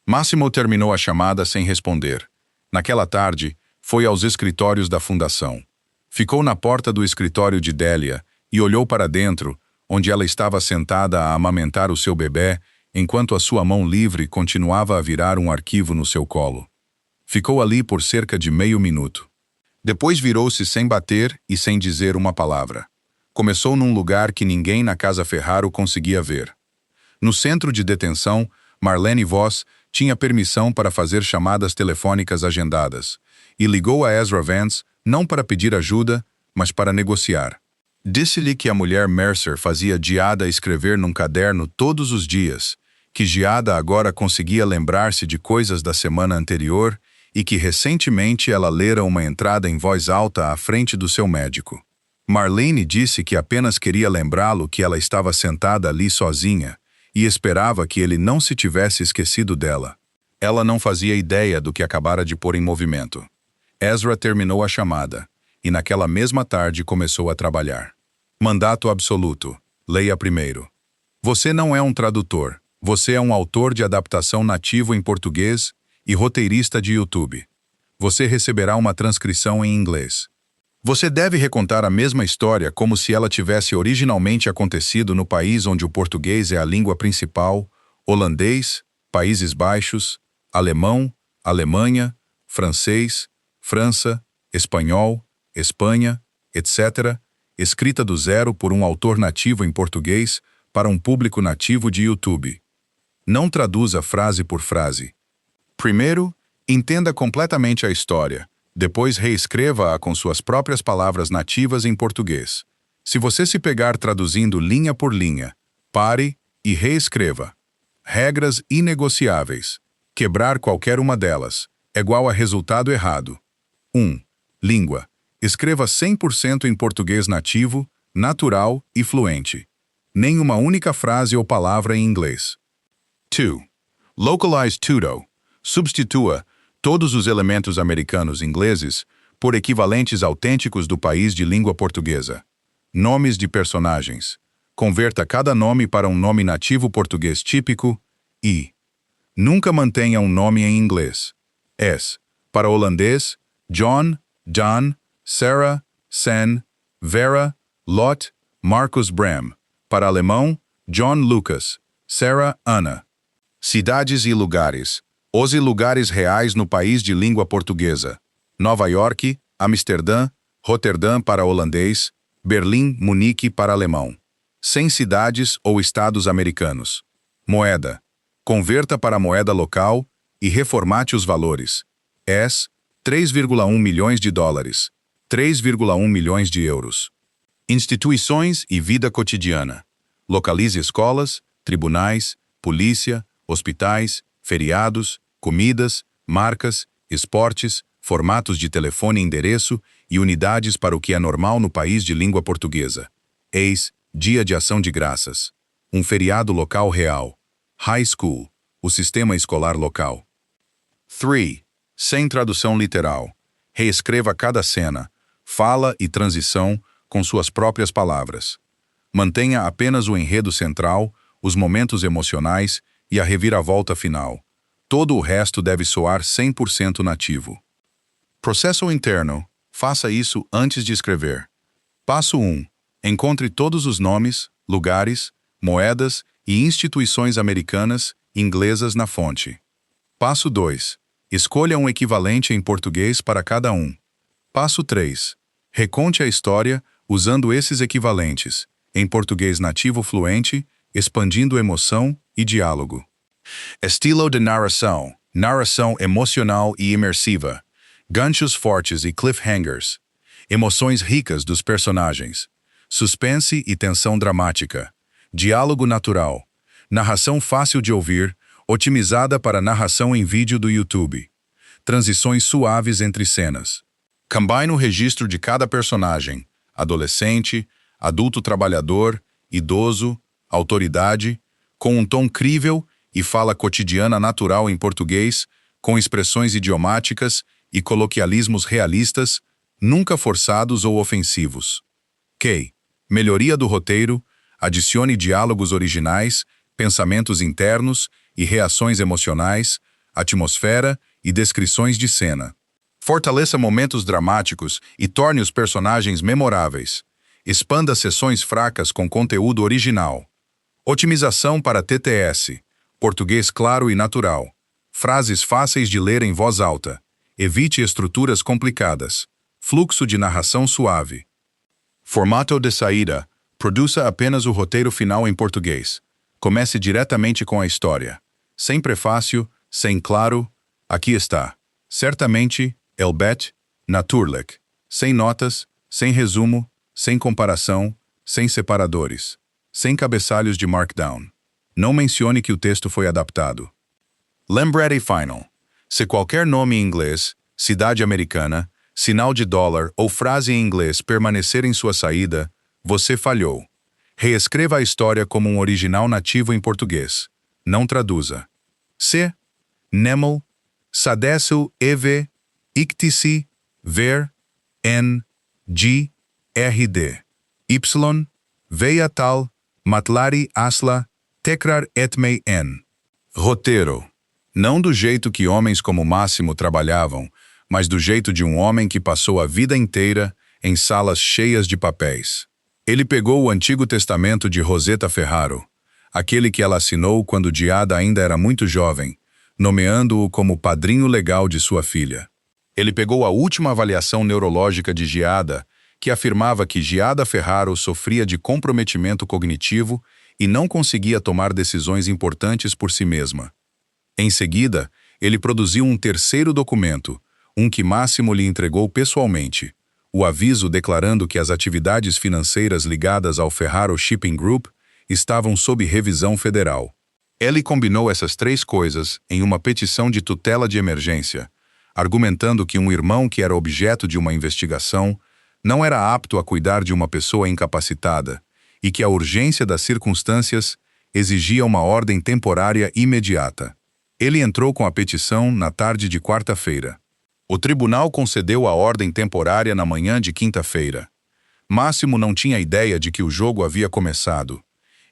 Máximo terminou a chamada sem responder. Naquela tarde, foi aos escritórios da fundação. Ficou na porta do escritório de Delia e olhou para dentro, onde ela estava sentada a amamentar o seu bebé, enquanto a sua mão livre continuava a virar um arquivo no seu colo. Ficou ali por cerca de meio minuto. Depois virou-se sem bater e sem dizer uma palavra. Começou num lugar que ninguém na Casa Ferraro conseguia ver. No centro de detenção, Marlene Voss tinha permissão para fazer chamadas telefônicas agendadas e ligou a Ezra Vance não para pedir ajuda, mas para negociar. Disse-lhe que a mulher Mercer fazia Giada escrever num caderno todos os dias, que Giada agora conseguia lembrar-se de coisas da semana anterior e que recentemente ela lera uma entrada em voz alta à frente do seu médico. Marlene disse que apenas queria lembrá-lo que ela estava sentada ali sozinha e esperava que ele não se tivesse esquecido dela. Ela não fazia ideia do que acabara de pôr em movimento. Ezra terminou a chamada, e naquela mesma tarde começou a trabalhar. Mandato absoluto. Leia primeiro. Você não é um tradutor. Você é um autor de adaptação nativo em português e roteirista de YouTube. Você receberá uma transcrição em inglês. Você deve recontar a mesma história como se ela tivesse originalmente acontecido no país onde o português é a língua principal, holandês, Países Baixos, alemão, Alemanha, francês, França, espanhol, Espanha, etc., escrita do zero por um autor nativo em português para um público nativo de YouTube. Não traduza frase por frase. Primeiro, entenda completamente a história. Depois reescreva-a com suas próprias palavras nativas em português. Se você se pegar traduzindo linha por linha, pare e reescreva. Regras inegociáveis. Quebrar qualquer uma delas, igual a resultado errado. 1. Língua. Escreva 100% em português nativo, natural e fluente. Nem uma única frase ou palavra em inglês. 2. Localize tudo. Substitua todos os elementos americanos ingleses por equivalentes autênticos do país de língua portuguesa. Nomes de personagens. Converta cada nome para um nome nativo português típico e nunca mantenha um nome em inglês. S. Para holandês, John, Dan, Sarah, Sen, Vera, Lot, Marcus Bram. Para alemão, John Lucas, Sarah Anna. Cidades e lugares. Os lugares reais no país de língua portuguesa. Nova York, Amsterdã, Roterdã para holandês, Berlim, Munique para alemão. 100 cidades ou estados americanos. Moeda. Converta para a moeda local e reformate os valores. S. 3,1 milhões de dólares. 3,1 milhões de euros. Instituições e vida cotidiana. Localize escolas, tribunais, polícia, hospitais, feriados, comidas, marcas, esportes, formatos de telefone e endereço e unidades para o que é normal no país de língua portuguesa. Eis, Dia de Ação de Graças. Um feriado local real. High School, o sistema escolar local. 3. Sem tradução literal. Reescreva cada cena, fala e transição com suas próprias palavras. Mantenha apenas o enredo central, os momentos emocionais e a reviravolta final. Todo o resto deve soar 100% nativo. Processo interno. Faça isso antes de escrever. Passo 1. Encontre todos os nomes, lugares, moedas e instituições americanas e inglesas na fonte. Passo 2. Escolha um equivalente em português para cada um. Passo 3. Reconte a história usando esses equivalentes, em português nativo fluente, expandindo emoção e diálogo. Estilo de narração. Narração emocional e imersiva. Ganchos fortes e cliffhangers. Emoções ricas dos personagens. Suspense e tensão dramática. Diálogo natural. Narração fácil de ouvir, otimizada para narração em vídeo do YouTube. Transições suaves entre cenas. Combine o registro de cada personagem, adolescente, adulto trabalhador, idoso, autoridade, com um tom crível e fala cotidiana natural em português, com expressões idiomáticas e coloquialismos realistas, nunca forçados ou ofensivos. Q. Melhoria do roteiro, adicione diálogos originais, pensamentos internos e reações emocionais, atmosfera e descrições de cena. Fortaleça momentos dramáticos e torne os personagens memoráveis. Expanda sessões fracas com conteúdo original. Otimização para TTS. Português claro e natural. Frases fáceis de ler em voz alta. Evite estruturas complicadas. Fluxo de narração suave. Formato de saída. Produza apenas o roteiro final em português. Comece diretamente com a história. Sem prefácio, sem claro. Aqui está. Certamente, Elbet, Naturlich. Sem notas, sem resumo, sem comparação, sem separadores. Sem cabeçalhos de markdown. Não mencione que o texto foi adaptado. Lembrete final. Se qualquer nome em inglês, cidade americana, sinal de dólar ou frase em inglês permanecer em sua saída, você falhou. Reescreva a história como um original nativo em português. Não traduza. C. Nemel, Sadesu Eve, Ictici, Ver, N, G, RD. Y, Veia Tal, Matlari Asla, Tekrar Etmei N. Roteiro. Não do jeito que homens como Máximo trabalhavam, mas do jeito de um homem que passou a vida inteira em salas cheias de papéis. Ele pegou o Antigo Testamento de Rosetta Ferraro, aquele que ela assinou quando Giada ainda era muito jovem, nomeando-o como padrinho legal de sua filha. Ele pegou a última avaliação neurológica de Giada, que afirmava que Giada Ferraro sofria de comprometimento cognitivo e não conseguia tomar decisões importantes por si mesma. Em seguida, ele produziu um terceiro documento, um que Máximo lhe entregou pessoalmente, o aviso declarando que as atividades financeiras ligadas ao Ferraro Shipping Group estavam sob revisão federal. Ele combinou essas três coisas em uma petição de tutela de emergência, argumentando que um irmão que era objeto de uma investigação não era apto a cuidar de uma pessoa incapacitada e que a urgência das circunstâncias exigia uma ordem temporária imediata. Ele entrou com a petição na tarde de quarta-feira. O tribunal concedeu a ordem temporária na manhã de quinta-feira. Máximo não tinha ideia de que o jogo havia começado.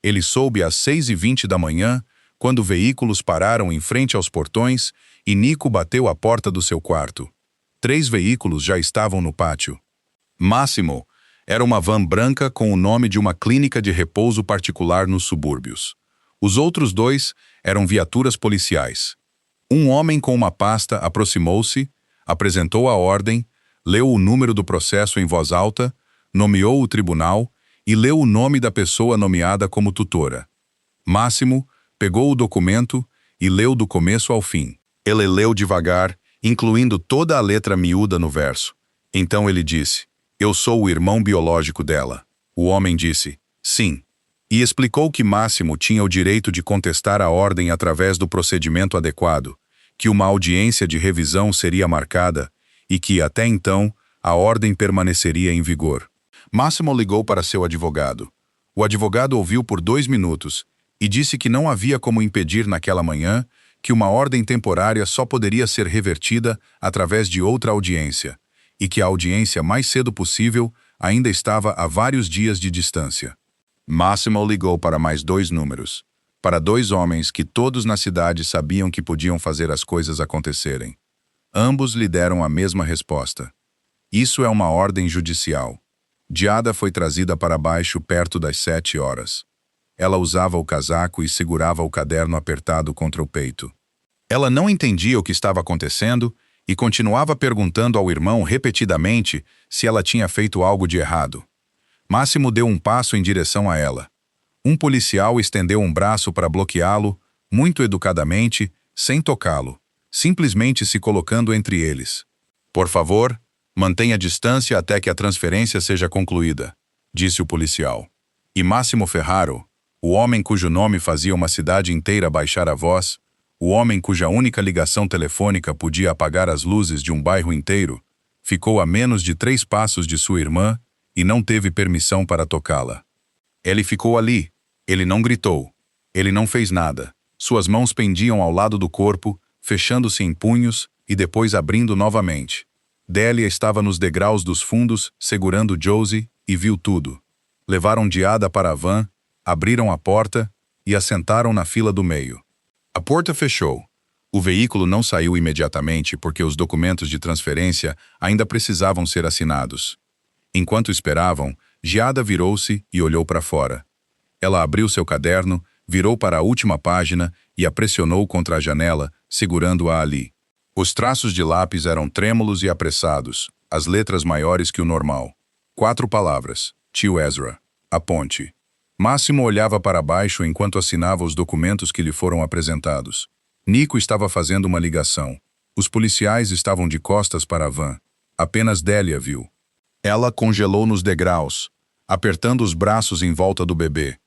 Ele soube às 6h20 da manhã, quando veículos pararam em frente aos portões e Nico bateu à porta do seu quarto. 3 veículos já estavam no pátio. Máximo era uma van branca com o nome de uma clínica de repouso particular nos subúrbios. Os outros 2 eram viaturas policiais. Um homem com uma pasta aproximou-se, apresentou a ordem, leu o número do processo em voz alta, nomeou o tribunal e leu o nome da pessoa nomeada como tutora. Máximo pegou o documento e leu do começo ao fim. Ele leu devagar, incluindo toda a letra miúda no verso. Então ele disse: "Eu sou o irmão biológico dela." O homem disse: "Sim." E explicou que Máximo tinha o direito de contestar a ordem através do procedimento adequado, que uma audiência de revisão seria marcada e que, até então, a ordem permaneceria em vigor. Máximo ligou para seu advogado. O advogado ouviu por 2 minutos e disse que não havia como impedir naquela manhã, que uma ordem temporária só poderia ser revertida através de outra audiência, e que a audiência mais cedo possível ainda estava a vários dias de distância. Máximo ligou para mais 2 números, para 2 homens que todos na cidade sabiam que podiam fazer as coisas acontecerem. Ambos lhe deram a mesma resposta. Isso é uma ordem judicial. Giada foi trazida para baixo perto das 7 horas. Ela usava o casaco e segurava o caderno apertado contra o peito. Ela não entendia o que estava acontecendo e continuava perguntando ao irmão repetidamente se ela tinha feito algo de errado. Máximo deu um passo em direção a ela. Um policial estendeu um braço para bloqueá-lo, muito educadamente, sem tocá-lo, simplesmente se colocando entre eles. "Por favor, mantenha distância até que a transferência seja concluída", disse o policial. E Máximo Ferraro, o homem cujo nome fazia uma cidade inteira baixar a voz, o homem cuja única ligação telefônica podia apagar as luzes de um bairro inteiro, ficou a menos de 3 passos de sua irmã e não teve permissão para tocá-la. Ele ficou ali. Ele não gritou. Ele não fez nada. Suas mãos pendiam ao lado do corpo, fechando-se em punhos e depois abrindo novamente. Délia estava nos degraus dos fundos, segurando Josie, e viu tudo. Levaram Giada para a van, abriram a porta e a sentaram na fila do meio. A porta fechou. O veículo não saiu imediatamente porque os documentos de transferência ainda precisavam ser assinados. Enquanto esperavam, Giada virou-se e olhou para fora. Ela abriu seu caderno, virou para a última página e a pressionou contra a janela, segurando-a ali. Os traços de lápis eram trêmulos e apressados, as letras maiores que o normal. 4 palavras: Tio Ezra. A ponte. Máximo olhava para baixo enquanto assinava os documentos que lhe foram apresentados. Nico estava fazendo uma ligação. Os policiais estavam de costas para a van. Apenas Délia viu. Ela congelou nos degraus, apertando os braços em volta do bebê,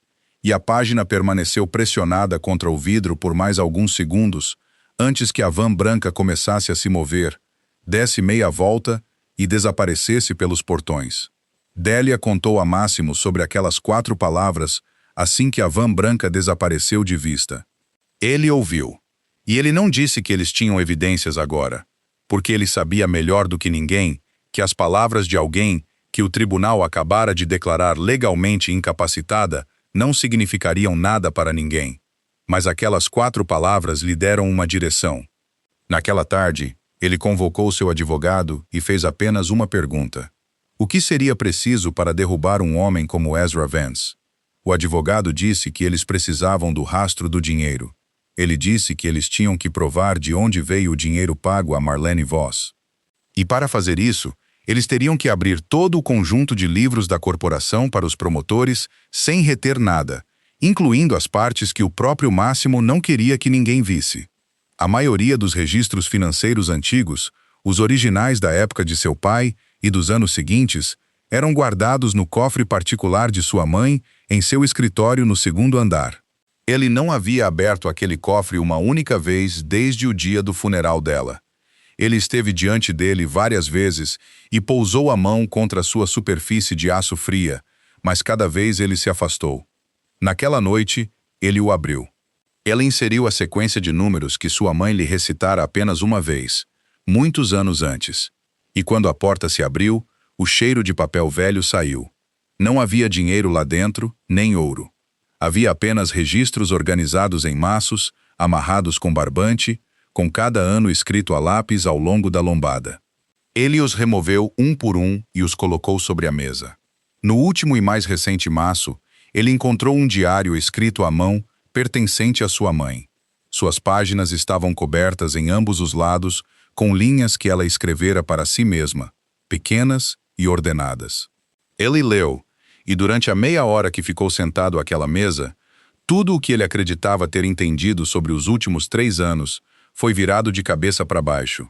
e a página permaneceu pressionada contra o vidro por mais alguns segundos, antes que a van branca começasse a se mover, desse meia volta e desaparecesse pelos portões. Délia contou a Máximo sobre aquelas 4 palavras assim que a van branca desapareceu de vista. Ele ouviu. E ele não disse que eles tinham evidências agora, porque ele sabia melhor do que ninguém que as palavras de alguém que o tribunal acabara de declarar legalmente incapacitada não significariam nada para ninguém. Mas aquelas 4 palavras lhe deram uma direção. Naquela tarde, ele convocou seu advogado e fez apenas uma pergunta. O que seria preciso para derrubar um homem como Ezra Vance? O advogado disse que eles precisavam do rastro do dinheiro. Ele disse que eles tinham que provar de onde veio o dinheiro pago a Marlene Voss. E para fazer isso, eles teriam que abrir todo o conjunto de livros da corporação para os promotores sem reter nada, incluindo as partes que o próprio Máximo não queria que ninguém visse. A maioria dos registros financeiros antigos, os originais da época de seu pai e dos anos seguintes, eram guardados no cofre particular de sua mãe em seu escritório no 2º andar. Ele não havia aberto aquele cofre uma única vez desde o dia do funeral dela. Ele esteve diante dele várias vezes e pousou a mão contra sua superfície de aço fria, mas cada vez ele se afastou. Naquela noite, ele o abriu. Ela inseriu a sequência de números que sua mãe lhe recitara apenas uma vez, muitos anos antes. E quando a porta se abriu, o cheiro de papel velho saiu. Não havia dinheiro lá dentro, nem ouro. Havia apenas registros organizados em maços, amarrados com barbante, com cada ano escrito a lápis ao longo da lombada. Ele os removeu um por um e os colocou sobre a mesa. No último e mais recente maço, ele encontrou um diário escrito à mão, pertencente à sua mãe. Suas páginas estavam cobertas em ambos os lados, com linhas que ela escrevera para si mesma, pequenas e ordenadas. Ele leu, e durante a meia hora que ficou sentado àquela mesa, tudo o que ele acreditava ter entendido sobre os últimos 3 anos foi virado de cabeça para baixo.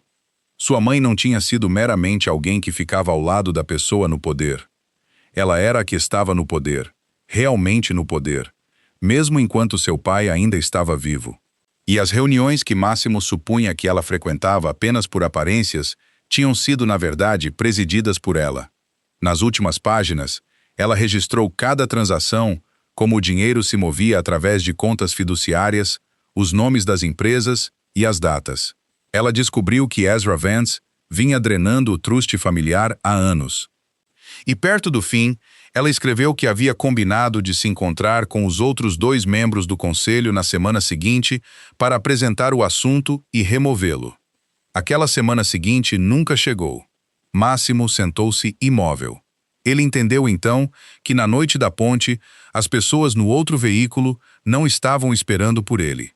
Sua mãe não tinha sido meramente alguém que ficava ao lado da pessoa no poder. Ela era a que estava no poder, realmente no poder, mesmo enquanto seu pai ainda estava vivo. E as reuniões que Máximo supunha que ela frequentava apenas por aparências tinham sido, na verdade, presididas por ela. Nas últimas páginas, ela registrou cada transação, como o dinheiro se movia através de contas fiduciárias, os nomes das empresas e as datas. Ela descobriu que Ezra Vance vinha drenando o truste familiar há anos. E perto do fim, ela escreveu que havia combinado de se encontrar com os outros 2 membros do conselho na semana seguinte para apresentar o assunto e removê-lo. Aquela semana seguinte nunca chegou. Máximo sentou-se imóvel. Ele entendeu então que na noite da ponte, as pessoas no outro veículo não estavam esperando por ele.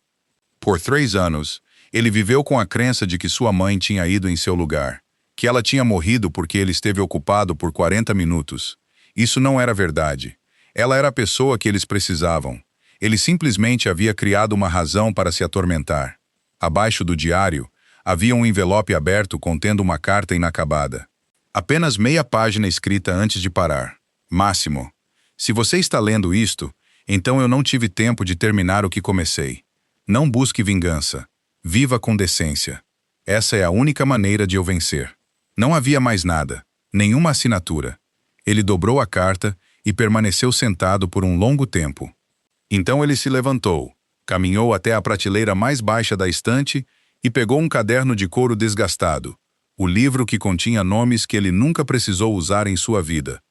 Por 3 anos, ele viveu com a crença de que sua mãe tinha ido em seu lugar, que ela tinha morrido porque ele esteve ocupado por 40 minutos. Isso não era verdade. Ela era a pessoa que eles precisavam. Ele simplesmente havia criado uma razão para se atormentar. Abaixo do diário, havia um envelope aberto contendo uma carta inacabada. Apenas meia página escrita antes de parar. Máximo, se você está lendo isto, então eu não tive tempo de terminar o que comecei. Não busque vingança. Viva com decência. Essa é a única maneira de eu vencer. Não havia mais nada, nenhuma assinatura. Ele dobrou a carta e permaneceu sentado por um longo tempo. Então ele se levantou, caminhou até a prateleira mais baixa da estante e pegou um caderno de couro desgastado, o livro que continha nomes que ele nunca precisou usar em sua vida.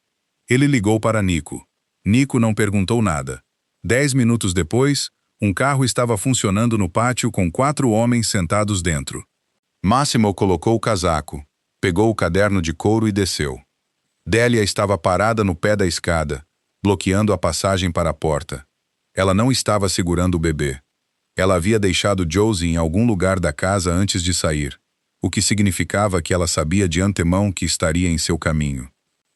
Ele ligou para Nico. Nico não perguntou nada. 10 minutos depois, um carro estava funcionando no pátio com 4 homens sentados dentro. Máximo colocou o casaco, pegou o caderno de couro e desceu. Délia estava parada no pé da escada, bloqueando a passagem para a porta. Ela não estava segurando o bebê. Ela havia deixado Josie em algum lugar da casa antes de sair, o que significava que ela sabia de antemão que estaria em seu caminho.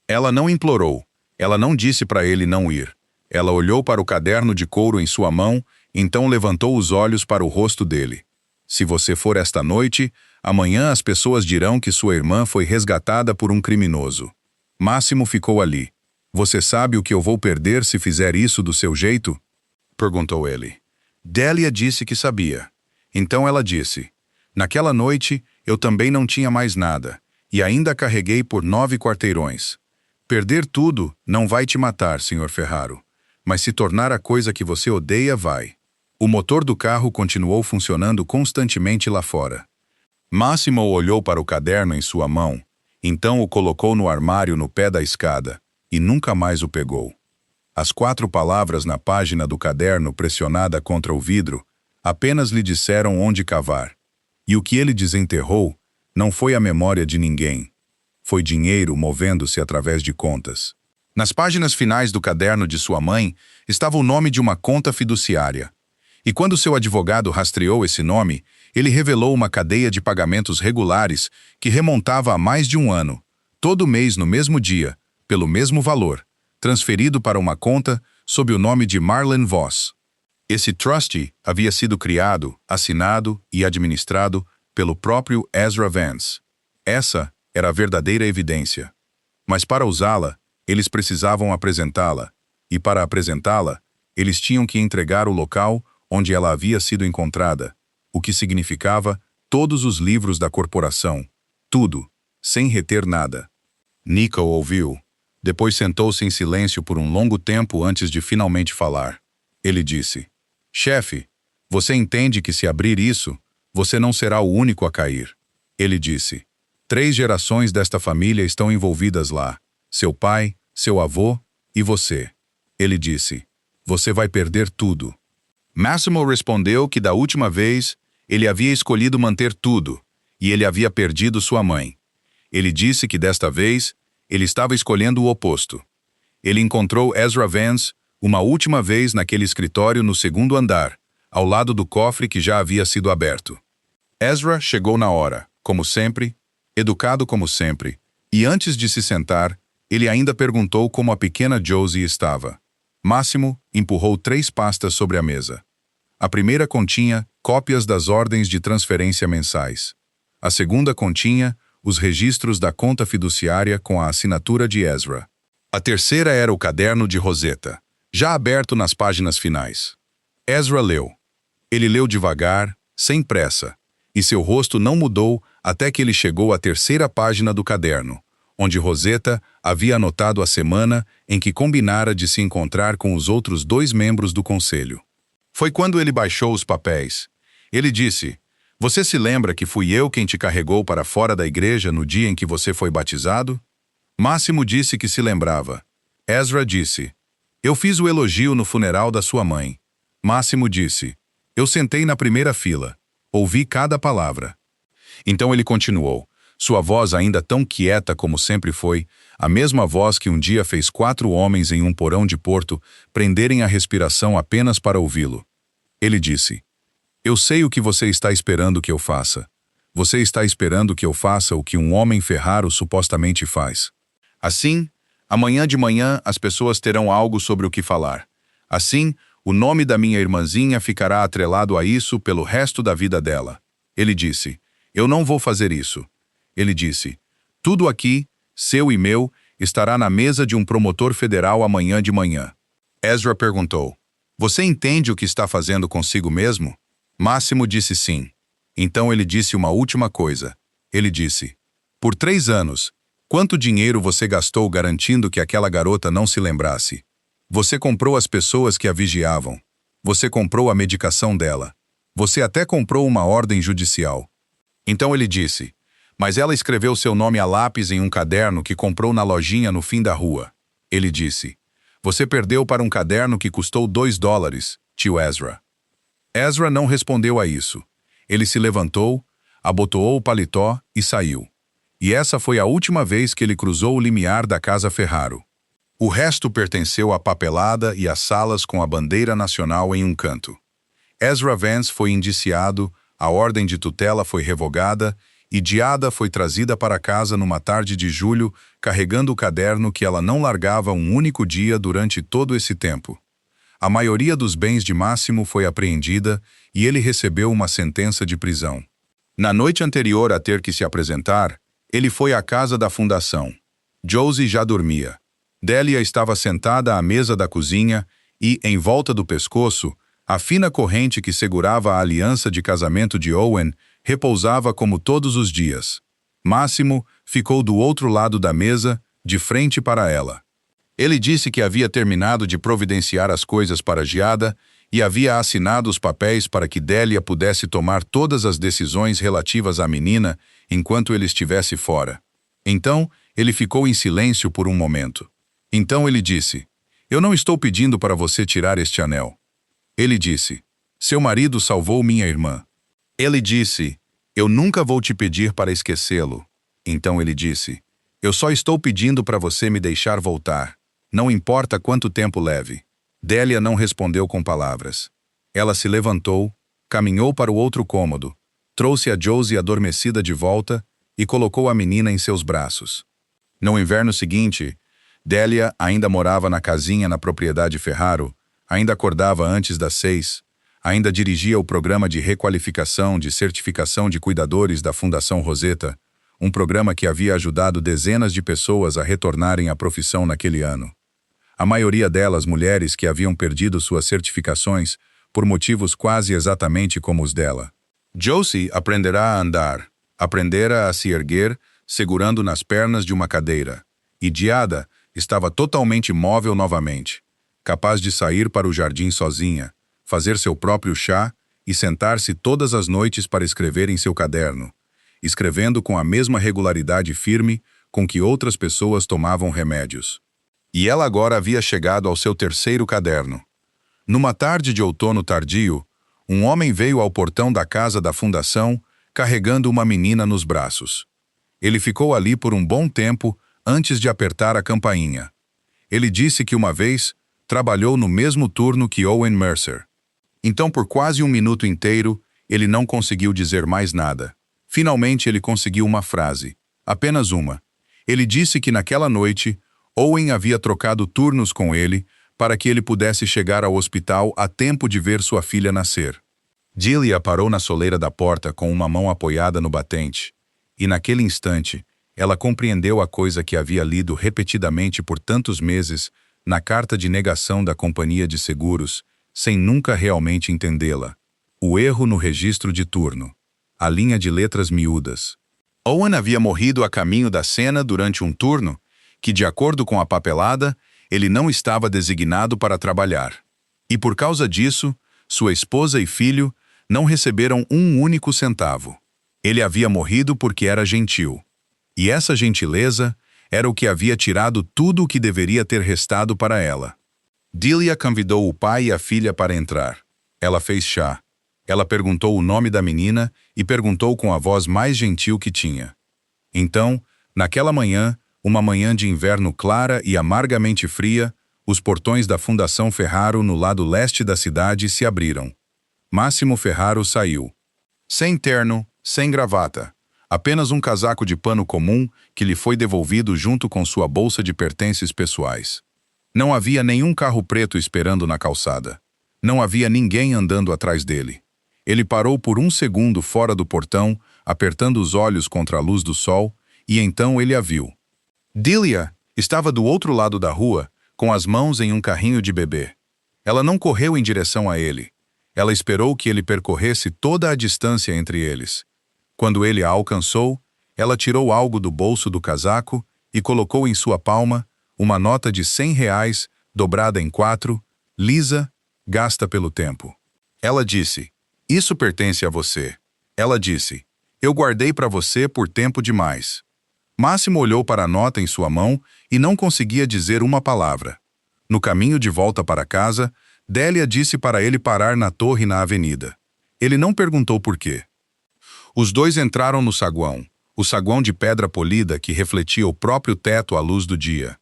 Ela não implorou, ela não disse para ele não ir. Ela olhou para o caderno de couro em sua mão, então levantou os olhos para o rosto dele. Se você for esta noite, amanhã as pessoas dirão que sua irmã foi resgatada por um criminoso. Máximo ficou ali. Você sabe o que eu vou perder se fizer isso do seu jeito? Perguntou ele. Délia disse que sabia. Então ela disse, naquela noite eu também não tinha mais nada, e ainda carreguei por 9 quarteirões. Perder tudo não vai te matar, Sr. Ferraro, mas se tornar a coisa que você odeia, vai. O motor do carro continuou funcionando constantemente lá fora. Máximo olhou para o caderno em sua mão, então o colocou no armário no pé da escada, e nunca mais o pegou. As 4 palavras na página do caderno pressionada contra o vidro apenas lhe disseram onde cavar. E o que ele desenterrou não foi a memória de ninguém. Foi dinheiro movendo-se através de contas. Nas páginas finais do caderno de sua mãe estava o nome de uma conta fiduciária. E quando seu advogado rastreou esse nome, ele revelou uma cadeia de pagamentos regulares que remontava a mais de 1 ano, todo mês no mesmo dia, pelo mesmo valor, transferido para uma conta sob o nome de Marlene Voss. Esse trustee havia sido criado, assinado e administrado pelo próprio Ezra Vance. Essa era a verdadeira evidência. Mas para usá-la, eles precisavam apresentá-la, e para apresentá-la, eles tinham que entregar o local onde ela havia sido encontrada, o que significava todos os livros da corporação, tudo, sem reter nada. Nico ouviu. Depois sentou-se em silêncio por um longo tempo antes de finalmente falar. Ele disse, chefe, você entende que se abrir isso, você não será o único a cair. Ele disse, 3 gerações desta família estão envolvidas lá. Seu pai, seu avô E você? Ele disse. Você vai perder tudo. Massimo respondeu que da última vez ele havia escolhido manter tudo, e ele havia perdido sua mãe. Ele disse que desta vez ele estava escolhendo o oposto. Ele encontrou Ezra Vance uma última vez naquele escritório no segundo andar, ao lado do cofre que já havia sido aberto. Ezra chegou na hora, como sempre, educado como sempre, e antes de se sentar, ele ainda perguntou como a pequena Josie estava. Massimo empurrou 3 pastas sobre a mesa. A primeira continha cópias das ordens de transferência mensais. A segunda continha os registros da conta fiduciária com a assinatura de Ezra. A terceira era o caderno de Rosetta, já aberto nas páginas finais. Ezra leu. Ele leu devagar, sem pressa, e seu rosto não mudou até que ele chegou à terceira página do caderno, onde Rosetta havia anotado a semana em que combinara de se encontrar com os outros 2 membros do conselho. Foi quando ele baixou os papéis. Ele disse: "Você se lembra que fui eu quem te carregou para fora da igreja no dia em que você foi batizado?" Massimo disse que se lembrava. Ezra disse: "Eu fiz o elogio no funeral da sua mãe." Massimo disse: "Eu sentei na primeira fila. Ouvi cada palavra." Então ele continuou, sua voz ainda tão quieta como sempre foi, a mesma voz que um dia fez 4 homens em um porão de Porto prenderem a respiração apenas para ouvi-lo. Ele disse: "Eu sei o que você está esperando que eu faça. Você está esperando que eu faça o que um homem ferraro supostamente faz. Assim, amanhã de manhã as pessoas terão algo sobre o que falar. Assim, o nome da minha irmãzinha ficará atrelado a isso pelo resto da vida dela." Ele disse: "Eu não vou fazer isso." Ele disse: "Tudo aqui, seu e meu, estará na mesa de um promotor federal amanhã de manhã." Ezra perguntou: "Você entende o que está fazendo consigo mesmo?" Massimo disse sim. Então ele disse uma última coisa. Ele disse: "Por 3 anos, quanto dinheiro você gastou garantindo que aquela garota não se lembrasse? Você comprou as pessoas que a vigiavam. Você comprou a medicação dela. Você até comprou uma ordem judicial." Então ele disse: "Mas ela escreveu seu nome a lápis em um caderno que comprou na lojinha no fim da rua." Ele disse: "Você perdeu para um caderno que custou $2, tio Ezra." Ezra não respondeu a isso. Ele se levantou, abotoou o paletó e saiu. E essa foi a última vez que ele cruzou o limiar da casa Ferraro. O resto pertenceu à papelada e às salas com a bandeira nacional em um canto. Ezra Vance foi indiciado, a ordem de tutela foi revogada e Giada foi trazida para casa numa tarde de julho, carregando o caderno que ela não largava um único dia durante todo esse tempo. A maioria dos bens de Massimo foi apreendida e ele recebeu uma sentença de prisão. Na noite anterior a ter que se apresentar, ele foi à casa da fundação. Josie já dormia. Delia estava sentada à mesa da cozinha e, em volta do pescoço, a fina corrente que segurava a aliança de casamento de Owen repousava como todos os dias. Massimo ficou do outro lado da mesa, de frente para ela. Ele disse que havia terminado de providenciar as coisas para Giada e havia assinado os papéis para que Delia pudesse tomar todas as decisões relativas à menina enquanto ele estivesse fora. Então, ele ficou em silêncio por um momento. Então ele disse: "Eu não estou pedindo para você tirar este anel." Ele disse: "Seu marido salvou minha irmã." Ele disse: "Eu nunca vou te pedir para esquecê-lo." Então ele disse: "Eu só estou pedindo para você me deixar voltar. Não importa quanto tempo leve." Delia não respondeu com palavras. Ela se levantou, caminhou para o outro cômodo, trouxe a Josie adormecida de volta e colocou a menina em seus braços. No inverno seguinte, Delia ainda morava na casinha na propriedade Ferraro, ainda acordava antes das 6, ainda dirigia o programa de requalificação de certificação de cuidadores da Fundação Rosetta, um programa que havia ajudado dezenas de pessoas a retornarem à profissão naquele ano. A maioria delas mulheres que haviam perdido suas certificações por motivos quase exatamente como os dela. Josie aprenderá a andar, aprendera a se erguer, segurando nas pernas de uma cadeira, e Giada estava totalmente móvel novamente, capaz de sair para o jardim sozinha, fazer seu próprio chá e sentar-se todas as noites para escrever em seu caderno, escrevendo com a mesma regularidade firme com que outras pessoas tomavam remédios. E ela agora havia chegado ao seu terceiro caderno. Numa tarde de outono tardio, um homem veio ao portão da casa da fundação, carregando uma menina nos braços. Ele ficou ali por um bom tempo antes de apertar a campainha. Ele disse que uma vez trabalhou no mesmo turno que Owen Mercer. Então, por quase um minuto inteiro, ele não conseguiu dizer mais nada. Finalmente, ele conseguiu uma frase. Apenas uma. Ele disse que naquela noite, Owen havia trocado turnos com ele para que ele pudesse chegar ao hospital a tempo de ver sua filha nascer. Delia parou na soleira da porta com uma mão apoiada no batente, e naquele instante, ela compreendeu a coisa que havia lido repetidamente por tantos meses na carta de negação da companhia de seguros, sem nunca realmente entendê-la. O erro no registro de turno. A linha de letras miúdas. Owen havia morrido a caminho da cena durante um turno que, de acordo com a papelada, ele não estava designado para trabalhar. E por causa disso, sua esposa e filho não receberam um único centavo. Ele havia morrido porque era gentil. E essa gentileza era o que havia tirado tudo o que deveria ter restado para ela. Delia convidou o pai e a filha para entrar. Ela fez chá. Ela perguntou o nome da menina e perguntou com a voz mais gentil que tinha. Então, naquela manhã, uma manhã de inverno clara e amargamente fria, os portões da Fundação Ferraro no lado leste da cidade se abriram. Máximo Ferraro saiu. Sem terno, sem gravata. Apenas um casaco de pano comum que lhe foi devolvido junto com sua bolsa de pertences pessoais. Não havia nenhum carro preto esperando na calçada. Não havia ninguém andando atrás dele. Ele parou por um segundo fora do portão, apertando os olhos contra a luz do sol, e então ele a viu. Delia estava do outro lado da rua, com as mãos em um carrinho de bebê. Ela não correu em direção a ele. Ela esperou que ele percorresse toda a distância entre eles. Quando ele a alcançou, ela tirou algo do bolso do casaco e colocou em sua palma uma nota de R$ 100, dobrada em 4, lisa, gasta pelo tempo. Ela disse, "Isso pertence a você." Ela disse, "Eu guardei para você por tempo demais." Máximo olhou para a nota em sua mão e não conseguia dizer uma palavra. No caminho de volta para casa, Delia disse para ele parar na torre na avenida. Ele não perguntou por quê. Os dois entraram no saguão, o saguão de pedra polida que refletia o próprio teto à luz do dia.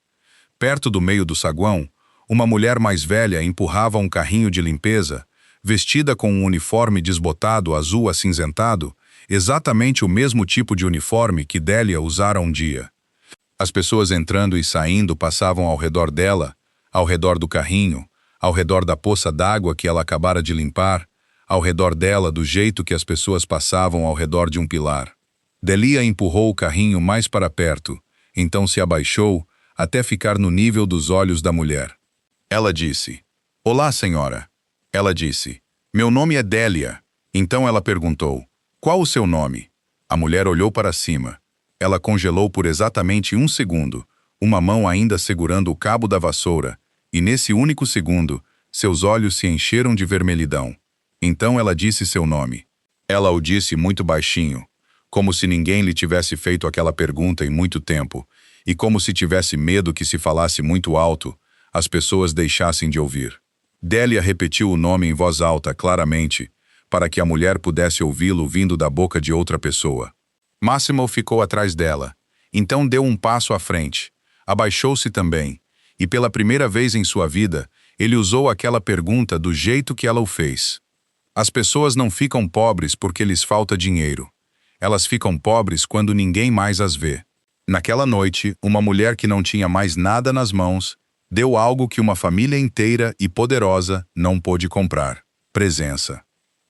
Perto do meio do saguão, uma mulher mais velha empurrava um carrinho de limpeza, vestida com um uniforme desbotado azul acinzentado, exatamente o mesmo tipo de uniforme que Delia usara um dia. As pessoas entrando e saindo passavam ao redor dela, ao redor do carrinho, ao redor da poça d'água que ela acabara de limpar, ao redor dela do jeito que as pessoas passavam ao redor de um pilar. Delia empurrou o carrinho mais para perto, então se abaixou até ficar no nível dos olhos da mulher. Ela disse, "Olá, senhora." Ela disse, "Meu nome é Delia." Então ela perguntou, "Qual o seu nome?" A mulher olhou para cima. Ela congelou por exatamente um segundo, uma mão ainda segurando o cabo da vassoura, e nesse único segundo, seus olhos se encheram de vermelhidão. Então ela disse seu nome. Ela o disse muito baixinho, como se ninguém lhe tivesse feito aquela pergunta em muito tempo, e como se tivesse medo que se falasse muito alto, as pessoas deixassem de ouvir. Delia repetiu o nome em voz alta, claramente, para que a mulher pudesse ouvi-lo vindo da boca de outra pessoa. Máximo ficou atrás dela, então deu um passo à frente, abaixou-se também, e pela primeira vez em sua vida, ele usou aquela pergunta do jeito que ela o fez. As pessoas não ficam pobres porque lhes falta dinheiro. Elas ficam pobres quando ninguém mais as vê. Naquela noite, uma mulher que não tinha mais nada nas mãos, deu algo que uma família inteira e poderosa não pôde comprar: presença.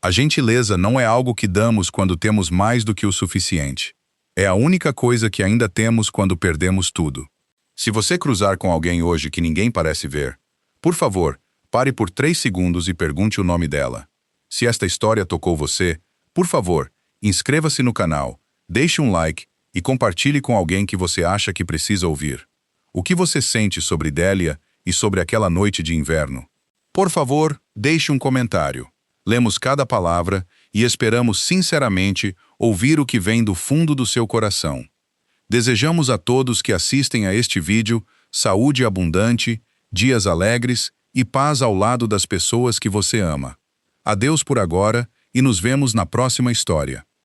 A gentileza não é algo que damos quando temos mais do que o suficiente. É a única coisa que ainda temos quando perdemos tudo. Se você cruzar com alguém hoje que ninguém parece ver, por favor, pare por 3 segundos e pergunte o nome dela. Se esta história tocou você, por favor, inscreva-se no canal, deixe um like e compartilhe com alguém que você acha que precisa ouvir. O que você sente sobre Delia e sobre aquela noite de inverno? Por favor, deixe um comentário. Lemos cada palavra e esperamos sinceramente ouvir o que vem do fundo do seu coração. Desejamos a todos que assistem a este vídeo saúde abundante, dias alegres e paz ao lado das pessoas que você ama. Adeus por agora e nos vemos na próxima história.